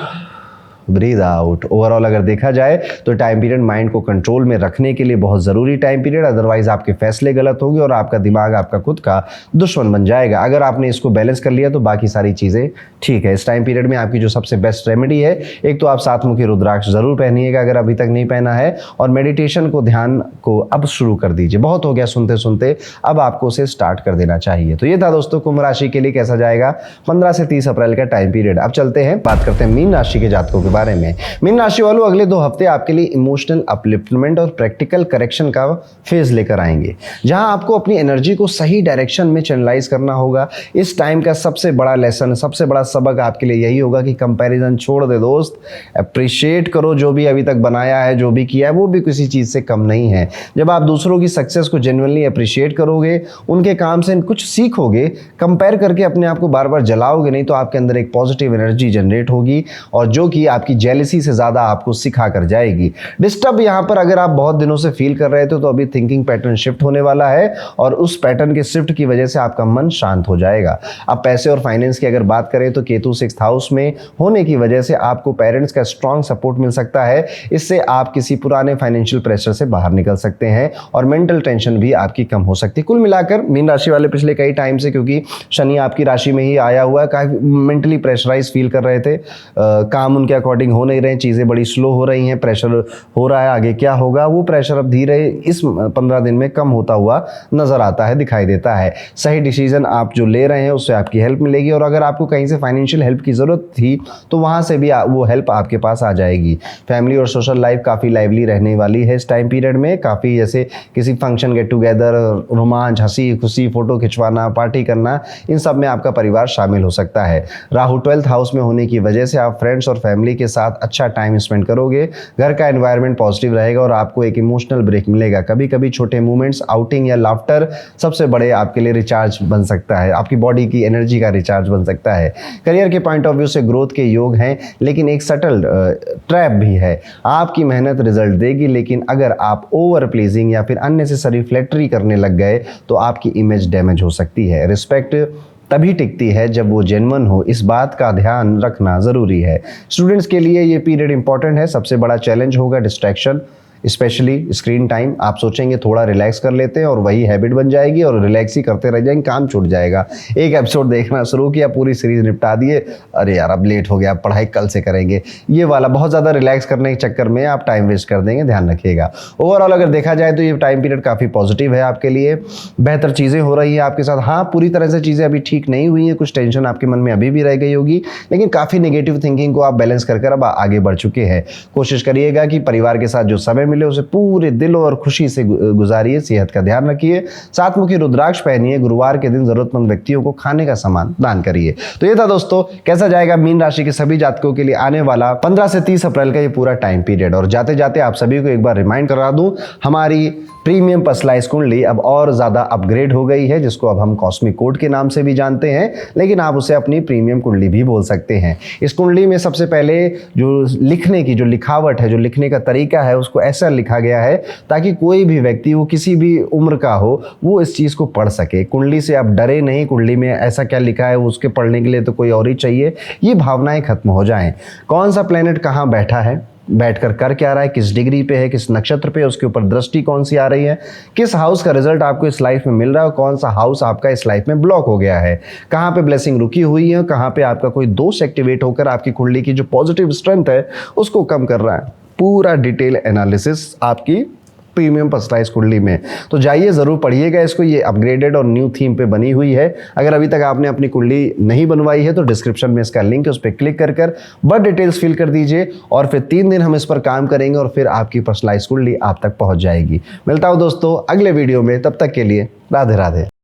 breathe out. Overall अगर देखा जाए तो टाइम पीरियड माइंड को कंट्रोल में रखने के लिए बहुत ज़रूरी टाइम पीरियड, अदरवाइज आपके फैसले गलत होंगे और आपका दिमाग आपका खुद का दुश्मन बन जाएगा। अगर आपने इसको बैलेंस कर लिया तो बाकी सारी चीज़ें ठीक है। इस टाइम पीरियड में आपकी जो सबसे बेस्ट रेमेडी है, एक तो आप 7 रुद्राक्ष ज़रूर पहनिएगा अगर अभी तक नहीं पहना है, और मेडिटेशन को, ध्यान को अब शुरू कर दीजिए। बहुत हो गया सुनते सुनते, अब आपको उसे स्टार्ट कर देना चाहिए। तो ये था दोस्तों कुंभ राशि के लिए कैसा जाएगा 15 से 30 अप्रैल का टाइम पीरियड। अब चलते हैं, बात करते हैं मीन राशि के जातकों के बारे में। मीन राशि वालों, अगले 2 हफ्ते आपके लिए इमोशनल अपलिफ्टमेंट और प्रैक्टिकल करेक्शन का फेज लेकर आएंगे, जहां आपको अपनी एनर्जी को सही डायरेक्शन में चैनलाइज करना होगा। इस टाइम का सबसे बड़ा लेसन, सबसे बड़ा सबक आपके लिए यही होगा कि कंपैरिजन छोड़ दे दोस्त, अप्रिशिएट करो जो भी अभी तक बनाया है, जो भी किया है वो भी किसी चीज़ से कम नहीं है। जब आप दूसरों की सक्सेस को जेन्युइनली अप्रिशिएट करोगे, उनके काम से कुछ सीखोगे, कंपेयर करके अपने आप को बार बार जलाओगे नहीं, तो आपके अंदर एक पॉजिटिव एनर्जी जनरेट होगी और जो कि आपकी जेलसी से ज़्यादा आपको सिखा कर जाएगी। डिस्टर्ब यहाँ पर अगर आप बहुत दिनों से फील कर रहे थे तो अभी थिंकिंग पैटर्न शिफ्ट होने वाला है और उस पैटर्न के शिफ्ट की वजह से आपका मन शांत हो जाएगा। अब पैसे और फाइनेंस की अगर बात करें तो केतु 6th हाउस में होने की वजह से आपको पेरेंट्स का स्ट्रॉन्ग सपोर्ट मिल सकता है। इससे आप किसी पुराने फाइनेंशियल प्रेशर से बाहर निकल सकते हैं और मेंटल टेंशन भी आपकी कम हो सकती है। कुल मिलाकर मीन राशि वाले पिछले कई टाइम से, क्योंकि शनि आपकी राशि में ही आया हुआ है, काफी मेंटली प्रेशराइज फील कर रहे थे, काम उनके अकॉर्डिंग अकॉर्डिंग हो नहीं रहे, चीज़ें बड़ी स्लो हो रही हैं, प्रेशर हो रहा है, आगे क्या होगा वो प्रेशर अब धीरे इस 15 दिन में कम होता हुआ नजर आता है, दिखाई देता है। सही डिसीजन आप जो ले रहे हैं उससे आपकी हेल्प मिलेगी, और अगर आपको कहीं से फाइनेंशियल हेल्प की ज़रूरत थी तो वहाँ से भी वो हेल्प आपके पास आ जाएगी। फैमिली और सोशल लाइफ काफ़ी लाइवली रहने वाली है इस टाइम पीरियड में। काफ़ी जैसे किसी फंक्शन, गेट टुगेदर, रोमांच, हंसी खुशी, फोटो खिंचवाना, पार्टी करना, इन सब में आपका परिवार शामिल हो सकता है। राहु 12th हाउस में होने की वजह से आप फ्रेंड्स और फैमिली के साथ अच्छा टाइम स्पेंड करोगे। घर का एनवायरनमेंट पॉजिटिव रहेगा और आपको एक इमोशनल ब्रेक मिलेगा। कभी कभी छोटे मूवमेंट्स, आउटिंग या लाफ्टर सबसे बड़े आपके लिए रिचार्ज बन सकता है, आपकी बॉडी की एनर्जी का रिचार्ज बन सकता है। करियर के पॉइंट ऑफ व्यू से ग्रोथ के योग हैं, लेकिन एक सटल ट्रैप भी है। आपकी मेहनत रिजल्ट देगी, लेकिन अगर आप ओवर प्लीजिंग या फिर अननेसेसरी फ्लैटरी करने लग गए तो आपकी इमेज डैमेज हो सकती है। रिस्पेक्ट तभी टिकती है जब वो जेन्युइन हो, इस बात का ध्यान रखना ज़रूरी है। स्टूडेंट्स के लिए ये पीरियड इंपॉर्टेंट है। सबसे बड़ा चैलेंज होगा डिस्ट्रैक्शन, स्पेशली स्क्रीन टाइम। आप सोचेंगे थोड़ा रिलैक्स कर लेते हैं और वही हैबिट बन जाएगी और रिलैक्स ही करते रह जाएंगे, काम छूट जाएगा। एक एपिसोड देखना शुरू किया, पूरी सीरीज निपटा दिए, अरे यार अब लेट हो गया, पढ़ाई कल से करेंगे, ये वाला बहुत ज़्यादा रिलैक्स करने के चक्कर में आप टाइम वेस्ट कर देंगे, ध्यान रखिएगा। ओवरऑल अगर देखा जाए तो ये टाइम पीरियड काफ़ी पॉजिटिव है आपके लिए, बेहतर चीज़ें हो रही है आपके साथ। हाँ, पूरी तरह से चीज़ें अभी ठीक नहीं हुई हैं, कुछ टेंशन आपके मन में अभी भी रह गई होगी, लेकिन काफ़ी नेगेटिव थिंकिंग को आप बैलेंस कर अब आगे बढ़ चुके हैं। कोशिश करिएगा कि परिवार के साथ जो समय मिले उसे पूरे दिल और खुशी से गुजारिए। सेहत का ध्यान रखिए, सातमुखी रुद्राक्ष पहनिए, गुरुवार के दिन जरूरतमंद व्यक्तियों को खाने का सामान दान करिए। तो ये था दोस्तों, कैसा जाएगा मीन राशि के सभी जातकों के लिए आने वाला 15 से 30 अप्रैल का ये पूरा टाइम पीरियड। और जाते जाते आप सभी को एक बार रिमाइंड करा दूं, हमारी प्रीमियम पर्सनलाइज्ड कुंडली अब और ज्यादा अपग्रेड हो गई है, जिसको अब हम कॉस्मिक कोड के नाम से भी जानते हैं, लेकिन आप उसे अपनी प्रीमियम कुंडली भी बोल सकते हैं। इस कुंडली में सबसे पहले जो लिखने की जो लिखावट है, जो लिखने का तरीका है, उसको ऐसा लिखा गया है ताकि कोई भी व्यक्ति, वो किसी भी उम्र का हो, वो इस चीज को पढ़ सके। कुंडली से आप डरे नहीं, कुंडली में ऐसा क्या लिखा है उसके पढ़ने के लिए तो कोई और ही चाहिए, ये भावनाएं खत्म हो जाएं। कौन सा प्लेनेट कहाँ बैठा है, बैठकर कर क्या रहा है, किस डिग्री पे है, किस नक्षत्र पे, उसके ऊपर दृष्टि कौन सी आ रही है, किस हाउस का रिजल्ट आपको इस लाइफ में मिल रहा है, कौन सा हाउस आपका इस लाइफ में ब्लॉक हो गया है, कहाँ पे ब्लेसिंग रुकी हुई है, कहाँ पे आपका कोई दोष एक्टिवेट होकर आपकी कुंडली की जो पॉजिटिव स्ट्रेंथ है उसको कम कर रहा है। पूरा डिटेल एनालिसिस आपकी प्रीमियम पर्सनलाइज्ड कुंडली में। तो जाइए ज़रूर पढ़िएगा इसको, ये अपग्रेडेड और न्यू थीम पे बनी हुई है। अगर अभी तक आपने अपनी कुंडली नहीं बनवाई है तो डिस्क्रिप्शन में इसका लिंक है, उस पर क्लिक कर बस डिटेल्स फिल कर दीजिए, और फिर 3 दिन हम इस पर काम करेंगे और फिर आपकी पर्सनलाइज्ड कुंडली आप तक पहुंच जाएगी। मिलता हूं दोस्तों अगले वीडियो में, तब तक के लिए राधे राधे।